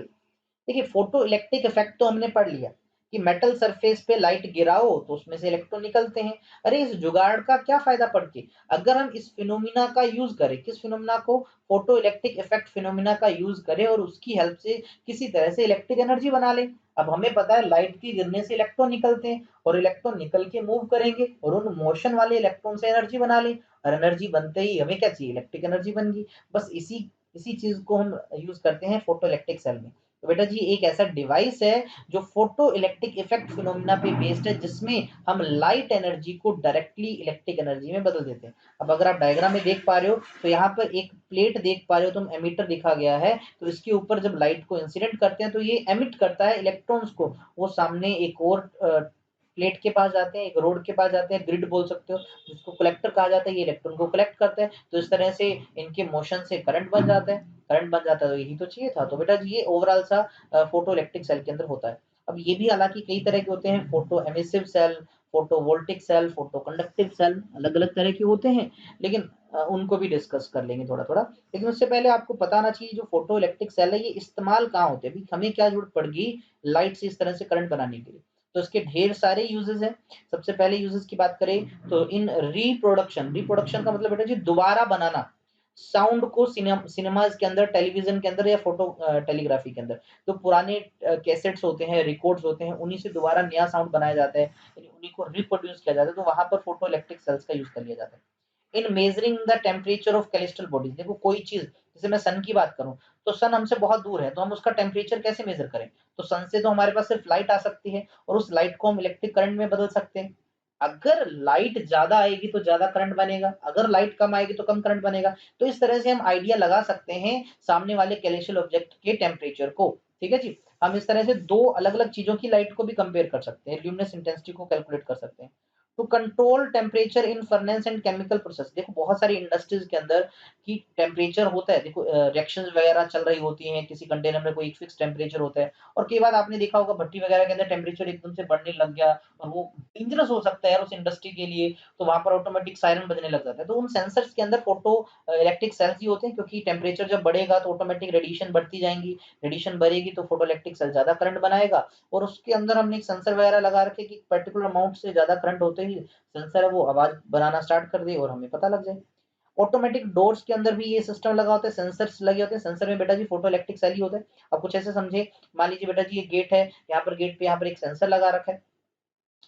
देखिए फोटो इलेक्ट्रिक इफेक्ट तो हमने पढ़ लिया कि मेटल सरफेस पे लाइट गिराओ तो उसमें से इलेक्ट्रॉन निकलते हैं। अरे इस जुगाड़ का क्या फायदा पढ़ के, अगर हम इस फिनोमिना का यूज करें, किस फिनोमिना को, फोटो इलेक्ट्रिक इफेक्ट फिनोमिना का यूज करें और उसकी हेल्प से किसी तरह से इलेक्ट्रिक एनर्जी बना लें। अब हमें पता है लाइट के गिरने से इलेक्ट्रॉन निकलते हैं और इलेक्ट्रॉन निकल के मूव करेंगे और उन मोशन वाले इलेक्ट्रॉन से एनर्जी बना लें, और एनर्जी बनते ही हमें क्या चाहिए, इलेक्ट्रिक एनर्जी बन गई। बस इसी इसी चीज को हम यूज करते हैं फोटो इलेक्ट्रिक सेल में। तो बेटा जी एक ऐसा डिवाइस है जो फोटो इलेक्ट्रिक इफेक्ट फिनोमिना पे बेस्ड है, जिसमें हम लाइट एनर्जी को डायरेक्टली इलेक्ट्रिक एनर्जी में बदल देते हैं। अब अगर आप डायग्राम में देख पा रहे हो तो यहाँ पर एक प्लेट देख पा रहे हो तुम, एमिटर दिखा गया है, तो इसके ऊपर जब लाइट को इंसिडेंट करते हैं तो ये एमिट करता है इलेक्ट्रॉन्स को, वो सामने एक और प्लेट के पास जाते हैं, एक रोड के पास जाते हैं, ग्रिड बोल सकते हो, जिसको कलेक्टर कहा जाता है, ये इलेक्ट्रॉन को कलेक्ट करता है। तो इस तरह से इनके मोशन से करंट बन जाता है, करंट बन जाता है, तो यही तो चाहिए था। तो बेटा जी ये ओवरऑल सा फोटो इलेक्ट्रिक सेल के अंदर होता है। अब ये भी हालांकि कई तरह के होते हैं, photo emissive cell, photo voltaic cell, photo conductive cell, अलग अलग तरह के होते हैं, लेकिन उनको भी डिस्कस कर लेंगे थोड़ा थोड़ा। लेकिन उससे पहले आपको पता आना चाहिए जो फोटो इलेक्ट्रिक सेल है ये इस्तेमाल कहाँ होते हैं, हमें क्या जरूरत पड़ गई लाइट से इस तरह से करंट बनाने के लिए। तो इसके ढेर सारे यूजेस हैं। सबसे पहले यूजेस की बात करें तो इन रिप्रोडक्शन, रिप्रोडक्शन का मतलब बेटा जी दोबारा बनाना, साउंड को सिनेमाज के अंदर, टेलीविजन के अंदर या फोटो टेलीग्राफी के अंदर जो पुराने कैसेट्स होते हैं, रिकॉर्ड्स होते हैं, उन्हीं से दोबारा नया साउंड बनाया जाता है, यानी उन्हीं को रिप्रोड्यूस किया जाता है, तो वहां पर फोटो इलेक्ट्रिक सेल्स का यूज कर लिया जाता है। In measuring the temperature of celestial bodies, देखो कोई चीज, जैसे मैं सन की बात करूं, तो सन हमसे बहुत दूर है, तो हम उसका टेम्परेचर कैसे मेजर करें? तो सन से तो हमारे पास सिर्फ लाइट आ सकती है, और उस लाइट को हम इलेक्ट्रिक करंट में बदल सकते हैं। अगर लाइट ज्यादा आएगी तो ज्यादा करंट बनेगा, अगर लाइट कम आएगी तो कम करंट बनेगा। तो इस तरह से हम आइडिया लगा सकते हैं सामने वाले कैलिशियल ऑब्जेक्ट के टेम्परेचर को। ठीक है जी। हम इस तरह से दो अलग अलग चीजों की लाइट को भी कंपेयर कर सकते हैं, ल्यूमिनस इंटेंसिटी को कैलकुलेट कर सकते हैं। To control temperature in furnace and chemical process, देखो बहुत सारी इंडस्ट्रीज के अंदर की टेम्परेचर होता है, देखो रिएक्शंस वगैरह चल रही होती हैं, किसी कंटेनर में कोई एक फिक्स टेम्परेचर होता है, और कई बार आपने देखा होगा भट्टी वगैरह के अंदर टेम्परेचर एकदम से बढ़ने लग गया, और वो डेंजरस हो सकता है यार उस इंडस्ट्री के लिए, तो वहां पर ऑटोमेटिक सायरन बजने लग जाता है। तो उन सेंसर्स के अंदर फोटो इलेक्ट्रिक सेल्स ही होते हैं, क्योंकि टेम्परेचर जब बढ़ेगा तो ऑटोमेटिक रेडिएशन बढ़ती जाएंगी, रेडिएशन बढ़ेगी तो फोटो इलेक्ट्रिक सेल ज्यादा करंट बनाएगा, और उसके अंदर हमने एक सेंसर वगैरह लगा रखे कि पर्टिकुलर अमाउंट से ज्यादा करंट होते ही सेंसर है वो आवाज बनाना स्टार्ट कर दे और हमें पता लग जाए। ऑटोमेटिक डोर्स के अंदर भी ये सिस्टम लगा होता है, सेंसर्स लगे होते हैं, सेंसर में बेटा जी फोटो इलेक्ट्रिक सेल ही होता है। अब कुछ ऐसे समझे, मान लीजिए बेटा जी ये गेट है, यहाँ पर गेट पे यहाँ पर एक सेंसर लगा रखा है,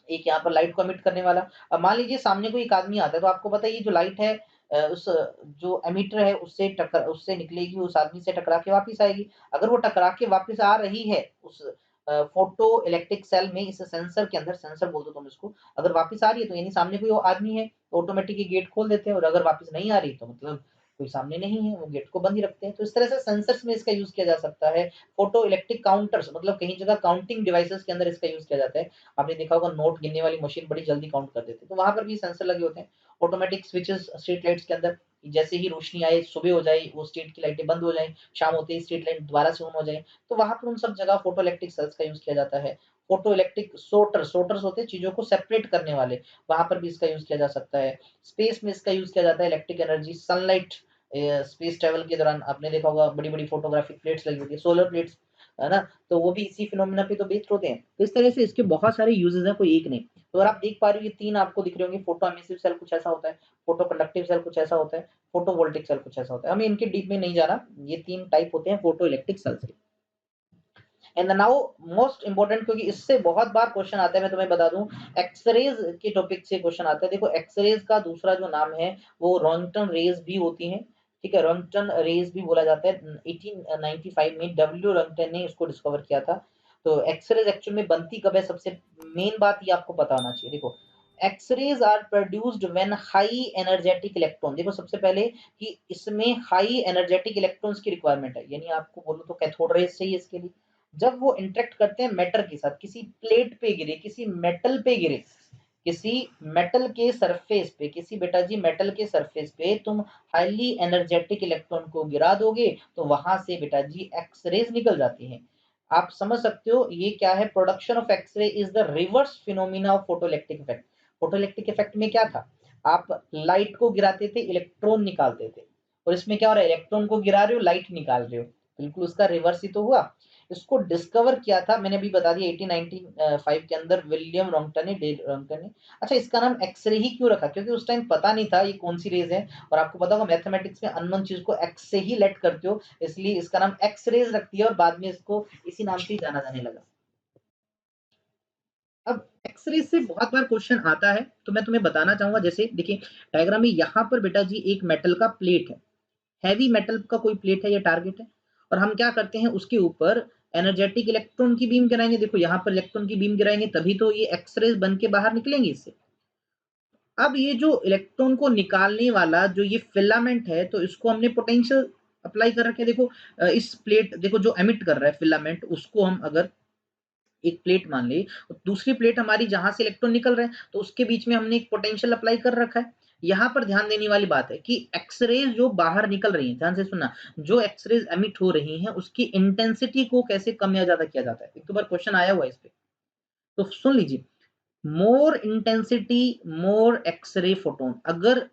एक यहाँ पर लाइट को एमिट करने वाला। अब मान लीजिए सामने कोई एक आदमी आता है, तो आपको पता है ये जो लाइट है उस जो एमिटर है उससे निकलेगी, उस आदमी से टकरा के वापस आएगी। अगर वो टकरा के वापस आ रही है उस फोटो इलेक्ट्रिक सेल में, इस सेंसर के अंदर, सेंसर बोल दो तुम इसको, अगर वापस आ रही है तो यानी सामने कोई आदमी है, तो ऑटोमेटिक ये गेट खोल देते हैं, और अगर वापस नहीं आ रही तो मतलब कोई सामने नहीं है, वो गेट को बंद ही रखते हैं। तो इस तरह से सेंसर्स में इसका यूज किया जा सकता है। फोटो इलेक्ट्रिक काउंटर्स, मतलब कहीं जगह काउंटिंग डिवाइसेस के अंदर इसका यूज किया जाता है। आपने देखा होगा नोट गिनने वाली मशीन बड़ी जल्दी काउंट कर देती है, तो वहां पर भी सेंसर लगे होते हैं। ऑटोमेटिक स्विचेस स्ट्रीट लाइट्स के अंदर, जैसे ही रोशनी आए, सुबह हो जाए, वो स्ट्रीट की लाइटें बंद हो जाए, शाम होते ही स्ट्रीट लाइट दोबारा से ऑन हो जाए, तो वहां पर उन सब जगह फोटो इलेक्ट्रिक सेल्स का यूज किया जाता है। फोटो इलेक्ट्रिक सोर्टर्स होते हैं चीजों को सेपरेट करने वाले, वहां पर भी इसका यूज किया जा सकता है। स्पेस में इसका यूज किया जाता है, electric energy, sunlight, space travel के दौरान आपने देखा होगा बड़ी बड़ी फोटोग्राफिक प्लेट्स लगी होती है, सोलर प्लेट्स, है ना, तो वो भी इसी फिनोमिना पे तो बेस्ड होते हैं। तो इस तरह से इसके बहुत सारे यूजेस हैं, कोई एक नहीं। तो अगर आप देख पा रहे हो ये तीन आपको दिख रहे होंगे, फोटो एमिसिव सेल कुछ ऐसा होता है, फोटो कंडक्टिव सेल कुछ ऐसा होता है, फोटो वोल्टिक सेल कुछ ऐसा होता है। हमें इनके डीप में नहीं जाना, ये तीन टाइप होते हैं फोटो इलेक्ट्रिक सेल्स के। एंड नाउ मोस्ट इंपॉर्टेंट, क्योंकि इससे बहुत बार क्वेश्चन आता है, मैं तुम्हें बता दूं, एक्सरेज के टॉपिक से क्वेश्चन आता है। देखो एक्सरेज का दूसरा जो नाम है वो रोंगटन रेज भी होती है। ठीक है, रोंगटन रेज भी बोला जाता है। 1895 में डब्ल्यू रोंगटन ने इसको डिस्कवर किया था। तो एक्सरेज एक्चुअल में बनती कब है, सबसे मेन बात ये आपको पता होना चाहिए। देखो x-rays are produced when high energetic electron, देखो सबसे पहले कि इसमें हाई एनर्जेटिक इलेक्ट्रॉन्स की रिक्वायरमेंट है, यानी आपको बोलो तो कैथोड रेज चाहिए इसके लिए। जब वो इंटरेक्ट करते हैं मैटर के साथ, किसी प्लेट पे गिरे, किसी मेटल पे गिरे, किसी मेटल के सरफेस पे, किसी बेटा जी मेटल के सरफेस पे तुम हाईली एनर्जेटिक इलेक्ट्रॉन को गिरा दोगे, तो वहां से बेटा जी एक्सरेज निकल जाती हैं। आप समझ सकते हो ये क्या है, production of x-ray is the reverse phenomena of photoelectric effect. Photoelectric effect में क्या था, आप लाइट को गिराते थे, इलेक्ट्रॉन निकालते थे, और इसमें क्या हो रहा है, इलेक्ट्रॉन को गिरा रहे हो, लाइट निकाल रहे हो, बिल्कुल उसका रिवर्स ही तो हुआ। इसको डिस्कवर किया था, मैंने अभी बता दिया 1895 के अंदर विलियम रॉन्गटन ने, डे रॉन्गटन ने। अच्छा इसका नाम एक्सरे ही क्यों रखा, क्योंकि उस टाइम पता नहीं था ये कौन सी रेज है, और आपको पता होगा मैथमेटिक्स में अननोन चीज को एक्स से ही लेट करते हो, इसलिए इसका नाम एक्स रेज रख दिया, और बाद में इसको इसी नाम से ही जाना जाने लगा। अब एक्सरे से बहुत बार क्वेश्चन आता है, तो मैं तुम्हें बताना चाहूंगा, जैसे देखिए डायग्राम में यहाँ पर बेटा जी एक मेटल का प्लेट है, हैवी मेटल का कोई प्लेट है, ये टारगेट है, और हम क्या करते हैं उसके ऊपर एनर्जेटिक इलेक्ट्रॉन की बीम गिराएंगे। देखो यहाँ पर इलेक्ट्रॉन की बीम गिराएंगे तभी तो ये एक्सरेज बन के बाहर निकलेंगे इससे। अब ये जो इलेक्ट्रॉन को निकालने वाला जो ये फिलामेंट है, तो इसको हमने पोटेंशियल अप्लाई कर रखे। देखो इस प्लेट, देखो जो एमिट कर रहा है फिलामेंट, उसको हम अगर एक प्लेट मान ली, तो दूसरी प्लेट हमारी जहां से इलेक्ट्रॉन निकल रहे हैं, तो उसके बीच में हमने एक पोटेंशियल अप्लाई कर रखा है। यहाँ पर ध्यान देने वाली बात है कि एक्सरेज जो बाहर निकल रही है, ध्यान से सुनना, जो एक्सरेज एमिट हो रही हैं उसकी इंटेंसिटी को कैसे कम या ज्यादा किया जाता है, एक तो बार क्वेश्चन आया हुआ है इस पे, तो सुन लीजिए। मोर इंटेंसिटी मोर एक्सरे फोटोन, अगर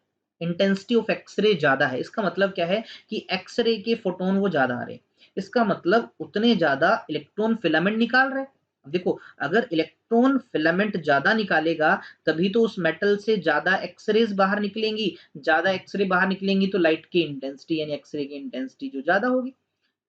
इंटेंसिटी ऑफ एक्सरे ज्यादा है, इसका मतलब क्या है कि एक्सरे के फोटोन वो ज्यादा आ रहे हैं, इसका मतलब उतने ज्यादा इलेक्ट्रॉन फिलामेंट निकाल रहे हैं। अब देखो, अगर इलेक्ट्रॉन फिलामेंट ज़्यादा निकालेगा, तभी तो उस मेटल से ज़्यादा एक्स-रेज़ बाहर निकलेंगी। ज़्यादा एक्स-रे बाहर निकलेंगी तो लाइट की इंटेंसिटी यानी एक्स-रे की इंटेंसिटी जो ज़्यादा होगी।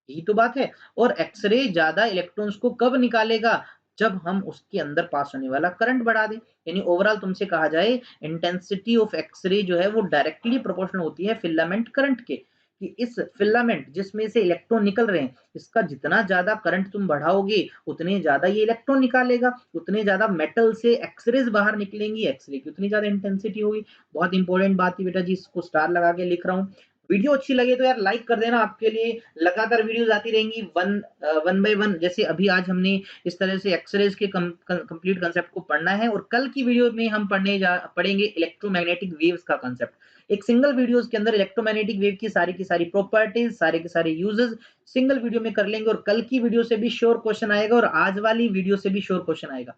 यही तो बात है। और एक्स-रे ज़्यादा इलेक्ट्रॉन्स को कब निकालेगा? जब हम उसके अंदर पास होने वाला करंट बढ़ा दें। यानी ओवरऑल तुमसे कहा जाए, इंटेंसिटी ऑफ एक्स-रे जो है वो डायरेक्टली प्रोपोर्शनल होती है फिलामेंट करंट के, कि इस फिलामेंट जिसमें से इलेक्ट्रॉन निकल रहे हैं, इसका जितना ज़्यादा करंट तुम बढ़ाओगे, उतने ज़्यादा ये इलेक्ट्रॉन निकालेगा, उतने ज़्यादा मेटल से एक्स-रेज़ बाहर निकलेंगी, एक्स-रे की उतनी ज़्यादा इंटेंसिटी होगी। बहुत इंपॉर्टेंट बात है बेटा जी, इसको स्टार लगा के लिख रहा हूँ। वीडियो अच्छी लगे तो यार लाइक कर देना, आपके लिए लगातार वीडियोस आती रहेंगी वन बाय वन। जैसे अभी आज हमने इस तरह से एक्स-रेज़ के कंप्लीट कांसेप्ट को पढ़ना है, और कल की वीडियो में हम पढ़ेंगे इलेक्ट्रोमैग्नेटिक वेव्स का कांसेप्ट। एक सिंगल वीडियोस के अंदर इलेक्ट्रोमैग्नेटिक वेव की सारी प्रॉपर्टीज, सारे के सारे यूजेस सिंगल वीडियो में कर लेंगे, और कल की वीडियो से भी श्योर क्वेश्चन आएगा और आज वाली वीडियो से भी श्योर क्वेश्चन आएगा।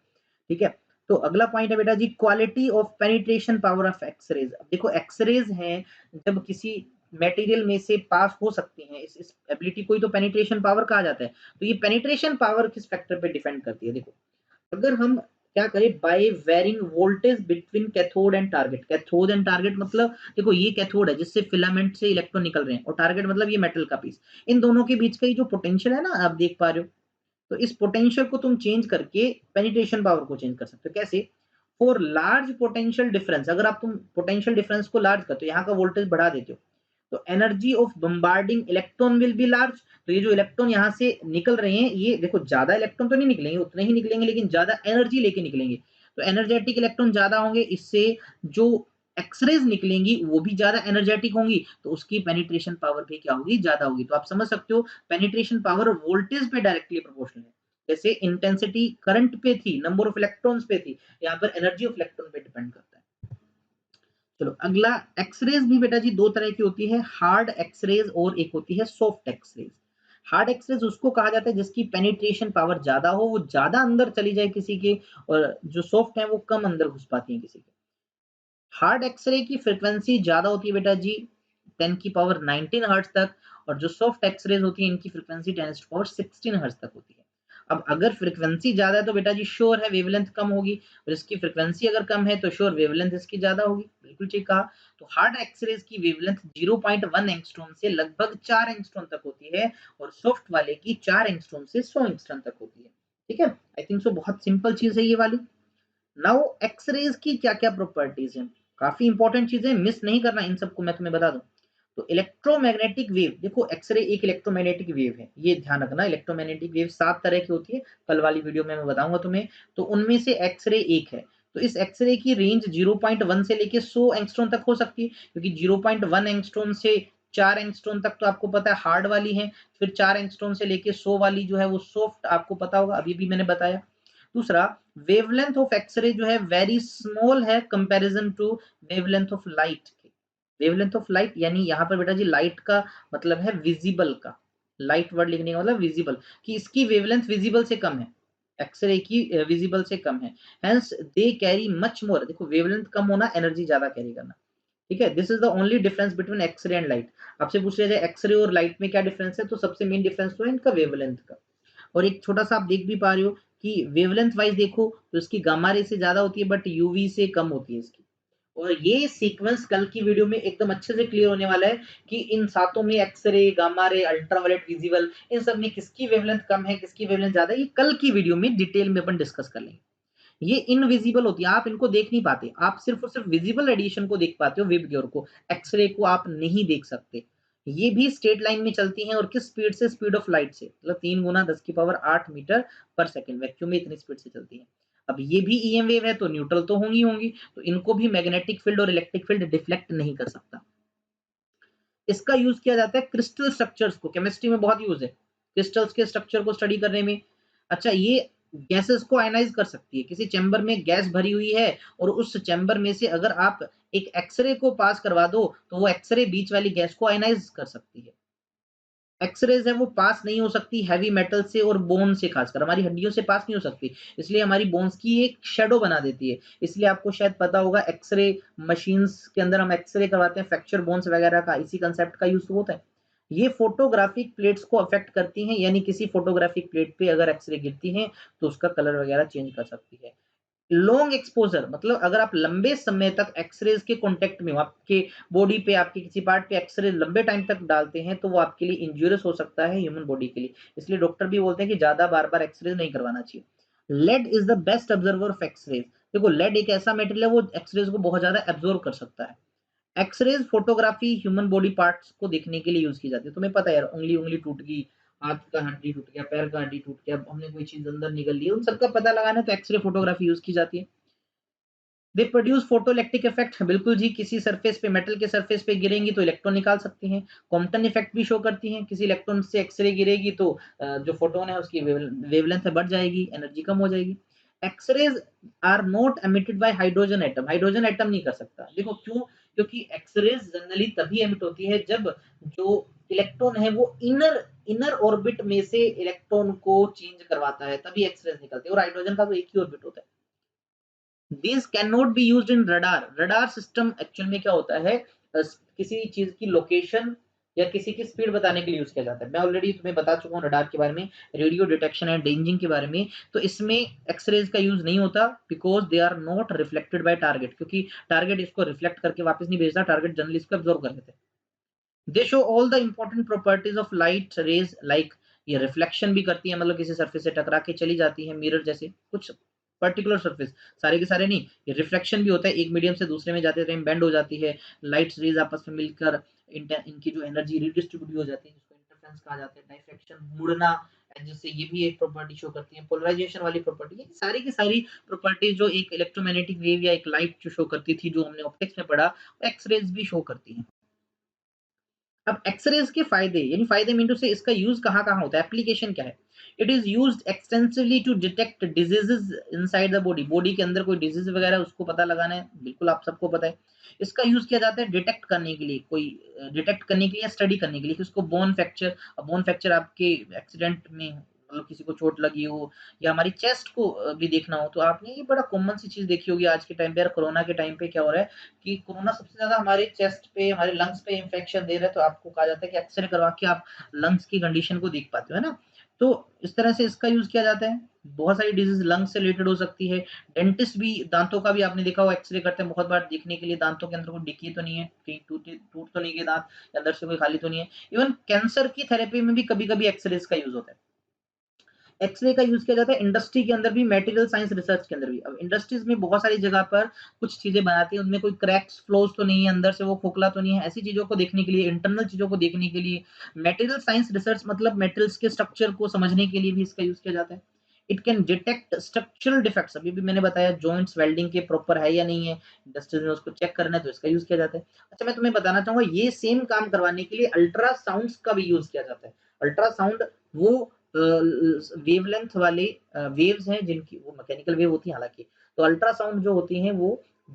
ठीक है? तो अगला पॉइंट है बेटा जी, quality of penetration power of X rays. अब देखो, एक्स-रेज़ हैं, जब किसी मटेरियल में से पास हो सकती हैं, इस एबिलिटी को ही तो पेनिट्रेशन पावर कहा जाता है। तो ये पेनिट्रेशन पावर किस फैक्टर पे डिपेंड करती है? देखो, अगर हम क्या करें, by varying voltage between cathode and target. Cathode and target मतलब, देखो ये कैथोड है जिससे फिलामेंट से इलेक्ट्रॉन निकल रहे हैं, और टारगेट मतलब ये मेटल का पीस। इन दोनों के बीच का ये जो पोटेंशियल है ना, आप देख पा रहे हो, तो इस पोटेंशियल को तुम चेंज करके पेनिट्रेशन पावर को चेंज कर सकते हो। कैसे? फॉर लार्ज पोटेंशियल डिफरेंस, अगर आप तुम पोटेंशियल डिफरेंस को लार्ज करते हो, यहाँ का वोल्टेज बढ़ा देते हो, तो energy of bombarding electron will be large. तो ये जो इलेक्ट्रॉन यहाँ से निकल रहे हैं, ये देखो ज्यादा इलेक्ट्रॉन तो नहीं निकलेंगे, उतने ही निकलेंगे, लेकिन ज्यादा एनर्जी लेके निकलेंगे। तो एनर्जेटिक इलेक्ट्रॉन ज्यादा होंगे, इससे जो एक्सरेज निकलेंगी वो भी ज्यादा एनर्जेटिक होंगी, तो उसकी पेनिट्रेशन पावर भी क्या होगी, ज्यादा होगी। तो आप समझ सकते हो, पेनिट्रेशन पावर वोल्टेज पे डायरेक्टली प्रोपोर्शनल है। जैसे इंटेंसिटी करंट पे थी, नंबर ऑफ इलेक्ट्रॉन्स पे थी, यहाँ पर एनर्जी ऑफ इलेक्ट्रॉन पे डिपेंड करता है। चलो अगला, एक्सरेज भी बेटा जी दो तरह की होती है, हार्ड एक्सरेज और एक होती है सॉफ्ट एक्सरेज। हार्ड एक्सरेज उसको कहा जाता है जिसकी पेनिट्रेशन पावर ज्यादा हो, वो ज्यादा अंदर चली जाए किसी के, और जो सॉफ्ट है वो कम अंदर घुस पाती है किसी के। हार्ड एक्सरे की फ्रीक्वेंसी ज्यादा होती है बेटा जी, 10 की पावर 19 हर्ट्ज तक, और जो सॉफ्ट एक्सरेज होती है इनकी फ्रीक्वेंसी 10 की पावर 16 हर्ट्ज तक होती है। अब अगर फ्रीक्वेंसी ज्यादा है तो बेटा जी श्योर है वेवलेंथ कम होगी, और इसकी फ्रीक्वेंसी अगर कम है तो श्योर वेवलेंथ इसकी ज्यादा होगी। बिल्कुल ठीक कहा। तो हार्ड एक्सरेज की वेवलेंथ 0.1 एंगस्ट्रॉम से लगभग 4 एंगस्ट्रॉम तक होती है, और सॉफ्ट वाले की 4 एंगस्ट्रॉम से 100 एंगस्ट्रॉम तक होती है। ठीक है, आई थिंक सो बहुत सिंपल चीज है ये वाली। नाउ एक्स-रेज़ की क्या-क्या प्रॉपर्टीज़ हैं? काफ़ी इंपॉर्टेंट चीज़ें, मिस नहीं करना इन सबको, मैं तुम्हें बता दूँ। तो इलेक्ट्रोमैग्नेटिक वेव, देखो एक्स-रे एक इलेक्ट्रोमैग्नेटिक वेव है, ये ध्यान रखना। इलेक्ट्रोमैग्नेटिक वेव 7 तरह की होती है, कल वाली वीडियो में मैं बताऊँगा तुम्हें। तो उनमें से एक्स-रे एक है। तो इस एक्स-रे की रेंज 0.1 से लेके 100 एंगस्ट्रॉम तक हो सकती है, क्योंकि 0.1 एंगस्ट्रॉम से 4 एंगस्ट्रॉम तक तो आपको पता है हार्ड वाली है, फिर 4 एंगस्ट्रॉम से लेके 100 वाली जो है वो सॉफ्ट, आपको पता होगा, अभी भी मैंने बताया। दूसरा, वेवलेंथ ऑफ एक्स-रे जो है वेरी स्मॉल है comparison to wavelength of light के। वेवलेंथ ऑफ लाइट यानी यहाँ पर बेटा जी लाइट का मतलब है विजिबल का, लाइट वर्ड लिखने का मतलब विजिबल, कि इसकी वेवलेंथ विजिबल से कम है, एक्स-रे की विजिबल से कम है। Hence they carry much more, देखो वेवलेंथ कम होना, एनर्जी ज्यादा कैरी करना। ठीक है, this is the only difference between x-ray and light. आपसे पूछ लिया जाए एक्स-रे और लाइट में क्या डिफरेंस है, तो सबसे मेन डिफरेंस तो है इनका वेवलेंथ का। और एक छोटा-सा आप देख भी पा रहे हो कि वेवलेंथ वाइज़ देखो तो इसकी गामा रे से ज़्यादा होती है, बट यूवी से कम होती है इसकी। और ये सीक्वेंस कल की वीडियो में एकदम अच्छे से क्लियर होने वाला है कि इन सातों में X ray, gamma ray, ultraviolet visible, इन सब में किसकी वेवलेंथ कम है, किसकी वेवलेंथ ज़्यादा है, ये कल की वीडियो में डिटेल में अपन डिस्कस कर लेंगे। ये इनविजिबल होती है, आप इनको देख नहीं पाते। आप सिर्फ़ और सिर्फ़ विजिबल रेडिएशन को देख पाते हो, वेव गियर को, एक्स-रे को आप नहीं देख सकते। ये भी स्ट्रेट लाइन में चलती हैं, और किस स्पीड से? स्पीड ऑफ लाइट से, मतलब 3 गुना 10 की पावर 8 मीटर पर सेकंड, वैक्यूम में इतनी स्पीड से चलती हैं। अब ये भी ईएम वेव है, तो न्यूट्रल तो होंगी ही होंगी, तो इनको भी मैग्नेटिक फील्ड और इलेक्ट्रिक फील्ड डिफ्लेक्ट नहीं कर सकता। इसका यूज़ किया जाता है क्रिस्टल स्ट्रक्चर्स को, केमिस्ट्री में बहुत यूज़ है, क्रिस्टल्स के स्ट्रक्चर को स्टडी करने में। अच्छा, ये गैसेस को आयनाइज़ कर सकती है। किसी चैम्बर में गैस भरी हुई है, और उस चैम्बर में से अगर आप एक एक्स-रे को पास करवा दो, तो वो एक्स-रे बीच वाली गैस को आयनाइज़ कर सकती है। एक्स-रेज़ है वो पास नहीं हो सकती हेवी मेटल से और बोन से, खासकर हमारी हड्डियों से पास नहीं हो सकती। इसलिए हमारी बोन्स की एक शैडो बना देती है। इसलिए आपको शायद पता होगा, एक्स-रे मशीन्स के अंदर हम एक्स-रे करवाते हैं फ्रैक्चर बोन्स वगैरह का, इसी कांसेप्ट का यूज़ होता है। ये फोटोग्राफिक प्लेट्स को अफेक्ट करती हैं, यानी किसी फोटोग्राफिक प्लेट पे अगर एक्स-रे गिरती है तो उसका कलर वगैरह चेंज कर सकती है। लॉन्ग एक्सपोज़र मतलब अगर आप लंबे समय तक एक्स-रेज़ के कॉन्टैक्ट में हो, आपके बॉडी पे, आपके किसी पार्ट पे एक्स-रे लंबे टाइम तक डालते हैं, तो वो आपके लिए इंजूरियस हो सकता है ह्यूमन बॉडी के लिए। इसलिए डॉक्टर भी बोलते हैं कि ज़्यादा बार-बार एक्स-रे नहीं करवाना चाहिए। Lead is the best observer of x-rays. देखो लेड एक ऐसा मेटल है, वो एक्स-रेज़ को बहुत ज़्यादा एब्ज़ॉर्ब कर सकता है। X-rays photography human body parts को देखने के लिए यूज़ की जाती है। तुम्हें पता है यार, उँगली टूट गई, हाथ का हड्डी टूट गया, पैर का हड्डी टूट गया, हमने कोई चीज़ अंदर निगल ली, उन सब का पता लगाना है तो एक्स-रे फोटोग्राफी यूज़ की जाती है। दे प्रोड्यूस फोटोइलेक्ट्रिक इफेक्ट, बिल्कुल जी, किसी सरफेस पे, मेटल के सरफेस पे गिरेंगी तो इलेक्ट्रॉन निकाल सकती हैं। कॉम्पटन इफेक्ट भी शो करती हैं, किसी इलेक्ट्रॉन से एक्स-रे गिरेगी तो जो फोटोन है उसकी वेवलेंथ बढ़ जाएगी, एनर्जी कम हो जाएगी। X-rays are not emitted by hydrogen atom, hydrogen atom नहीं कर सकता। देखो क्यों? क्योंकि एक्स-रेज़ जनरली तभी एमिट होती है जब जो इलेक्ट्रॉन है वो इनर इनर ऑर्बिट में से इलेक्ट्रॉन को चेंज करवाता है, तभी एक्स-रेज़ निकलती है, और हाइड्रोजन का तो एक ही ऑर्बिट होता है। These cannot be used in radar. Radar system actual में क्या होता है, किसी चीज की लोकेशन या किसी की स्पीड बताने के लिए यूज किया जाता है। मैं ऑलरेडी तुम्हें बता चुका हूँ रडार के बारे में, रेडियो डिटेक्शन एंड रेंजिंग के बारे में। तो इसमें एक्सरेज का यूज नहीं होता, because they are not reflected by target, क्योंकि टारगेट इसको रिफ्लेक्ट करके वापस नहीं भेजता, टारगेट जनरली इसको एब्जॉर्ब कर लेते हैं। दे show all the important properties of light rays, like ये रिफ्लेक्शन भी करती है, मतलब किसी सरफेस से टकरा के चली जाती है, मिरर जैसे कुछ पर्टिकुलर सरफेस, सारे के सारे नहीं। ये रिफ्लेक्शन भी होता है, एक मीडियम से दूसरे में जाते टाइम बेंड हो जाती है, लाइट रेज आपस में मिलकर इनकी जो एनर्जी रिडिस्ट्रीब्यूट भी हो जाती है, जिसको इंटरफेरेंस कहा जाता है, डाइफ्रैक्शन, मुड़ना, जैसे ये भी एक प्रॉपर्टी शो करती है, पोलराइजेशन वाली प्रॉपर्टी, ये सारी की सारी प्रॉपर्टीज जो एक इलेक्ट्रोमैग्नेटिक वेव या एक लाइट जो शो करती थी, जो हमने ऑप्टिक्स में पढ़ा, एक्स रेज भी शो करती है। अब एक्स-रेज़ के फ़ायदे, यानी फ़ायदे मीन टू से इसका यूज़ कहाँ-कहाँ होता है, एप्लीकेशन क्या है? It is used extensively to detect diseases inside the body, body के अंदर कोई डिसीज़ वगैरह है उसको पता लगाना है, बिल्कुल आप सबको पता है। इसका यूज़ किया जाता है डिटेक्ट करने के लिए, कोई डिटेक्ट करने के लिए या स्टडी करने के लिए कि उसको बोन फ्रैक्चर, बोन फ्रैक्चर आपके एक्सीडेंट में, मतलब किसी को चोट लगी हो या हमारी चेस्ट को भी देखना हो, तो आपने ये बड़ा कॉमन सी चीज़ देखी होगी आज के टाइम पे यार, कोरोना के टाइम पे क्या हो रहा है कि कोरोना सबसे ज़्यादा हमारे चेस्ट पे, हमारे लंग्स पे इंफेक्शन दे रहा है, तो आपको कहा जाता है कि एक्स-रे करवा के आप लंग्स की कंडीशन को देख पाते हो, है ना? तो इस तरह से इसका यूज़ किया जाता है। बहुत सारी डिज़ीज़ लंग्स से रिलेटेड हो सकती है। डेंटिस्ट भी दाँतों का भी आपने देखा होगा एक्स-रे करते हैं बहुत बार, देखने के लिए दाँतों के अंदर कोई डिकी तो नहीं है, कहीं टूट तो नहीं गए दाँत, या अंदर से कोई खाली तो नहीं है। इवन कैंसर की थेरेपी में भी कभी-कभी एक्स-रेज़ का यूज़ होता है। एक्स-रे का यूज़ किया जाता है इंडस्ट्री के अंदर भी, मटेरियल साइंस रिसर्च के अंदर भी। अब इंडस्ट्रीज़ में बहुत सारी जगह पर कुछ चीज़ें बनाती हैं, उनमें कोई क्रैक्स, फ्लॉज़ तो नहीं है, अंदर से वो खोखला तो नहीं है, ऐसी चीज़ों को देखने के लिए, इंटरनल चीज़ों को देखने के लिए, मटेरियल साइंस रिसर्च मतलब मेटल्स के स्ट्रक्चर को समझने के लिए भी इसका यूज़ किया जाता है। It can detect structural defects, अभी भी मैंने बताया जॉइंट्स वेल्डिंग के प्रॉपर है या नहीं है, इंडस्ट्रीज़ में उसको चेक करना है तो इसका यूज़ किया जाता है। अच्छा, मैं तुम्हें बताना चाहूँगा, ये सेम काम करवाने के लिए अल्ट्रासाउंड्स का भी यूज़ किया जाता है। अल्ट्रासाउंड वो वेवलेंथ वाले वेव्स हैं जिनकी वो मैकेनिकल वेव होती है हालाँकि। तो अल्ट्रासाउंड जो होती हैं वो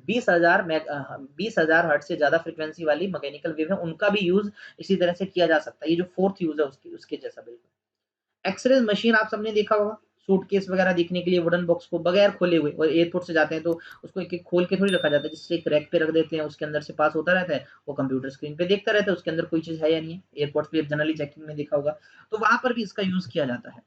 20,000 हर्ट्ज़ से ज़्यादा फ्रीक्वेंसी वाली मैकेनिकल वेव है, उनका भी यूज़ इसी तरह से किया जा सकता है। ये जो 4th यूज़ है उसके जैसा बिल्कुल। एक्स-रे मशीन आप सबने देखा होगा, सूटकेस वगैरह देखने के लिए वुडन बॉक्स को बगैर खोले हुए, और एयरपोर्ट से जाते हैं तो उसको एक-एक खोल के थोड़ी रखा जाता है, जिससे एक रैक पे रख देते हैं, उसके अंदर से पास होता रहता है, वो कंप्यूटर स्क्रीन पे देखता रहता है उसके अंदर कोई चीज़ है या नहीं है। एयरपोर्ट्स पे जनरली चेकिंग में देखा होगा, तो वहाँ पर भी इसका यूज़ किया जाता है।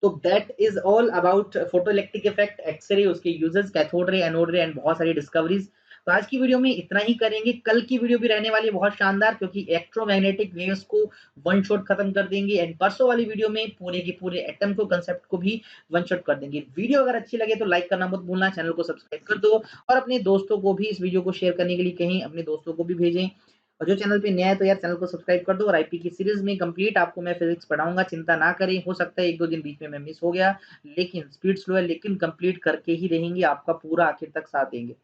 तो that is all about photoelectric effect, x-ray, उसके uses, cathode ray, anode ray and बहुत सारी डिस्कवरीज़। तो आज की वीडियो में इतना ही करेंगे। कल की वीडियो भी रहने वाली है बहुत शानदार, क्योंकि इलेक्ट्रोमैग्नेटिक वेव्स को वन शॉट खत्म कर देंगे, एंड परसों वाली वीडियो में पूरे के पूरे एटम को, कांसेप्ट को भी वन शॉट कर देंगे। वीडियो अगर अच्छी लगे तो लाइक करना मत भूलना, चैनल को सब्सक्राइब कर दो, और अपने दोस्तों को भी इस वीडियो को शेयर करने के लिए कहें, अपने दोस्तों को भी भेजें। और जो चैनल पे नया है तो यार चैनल को सब्सक्राइब कर दो, और आईपी की सीरीज में कंप्लीट आपको मैं फिजिक्स पढ़ाऊंगा, चिंता ना करें। हो सकता है 1-2 दिन बीच में मैं मिस हो गया, लेकिन स्पीड स्लो है, लेकिन कंप्लीट करके ही रहेंगे, आपका पूरा आखिर तक साथ देंगे।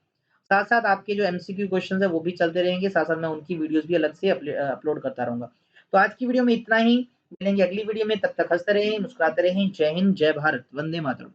साथ-साथ आपके जो एमसीक्यू क्वेश्चंस है वो भी चलते रहेंगे, साथ-साथ मैं उनकी वीडियोस भी अलग से अपलोड करता रहूँगा। तो आज की वीडियो में इतना ही, मिलेंगे अगली वीडियो में, तब तक हँसते रहें, मुस्कुराते रहें। जय हिंद, जय भारत, वंदे मातरम।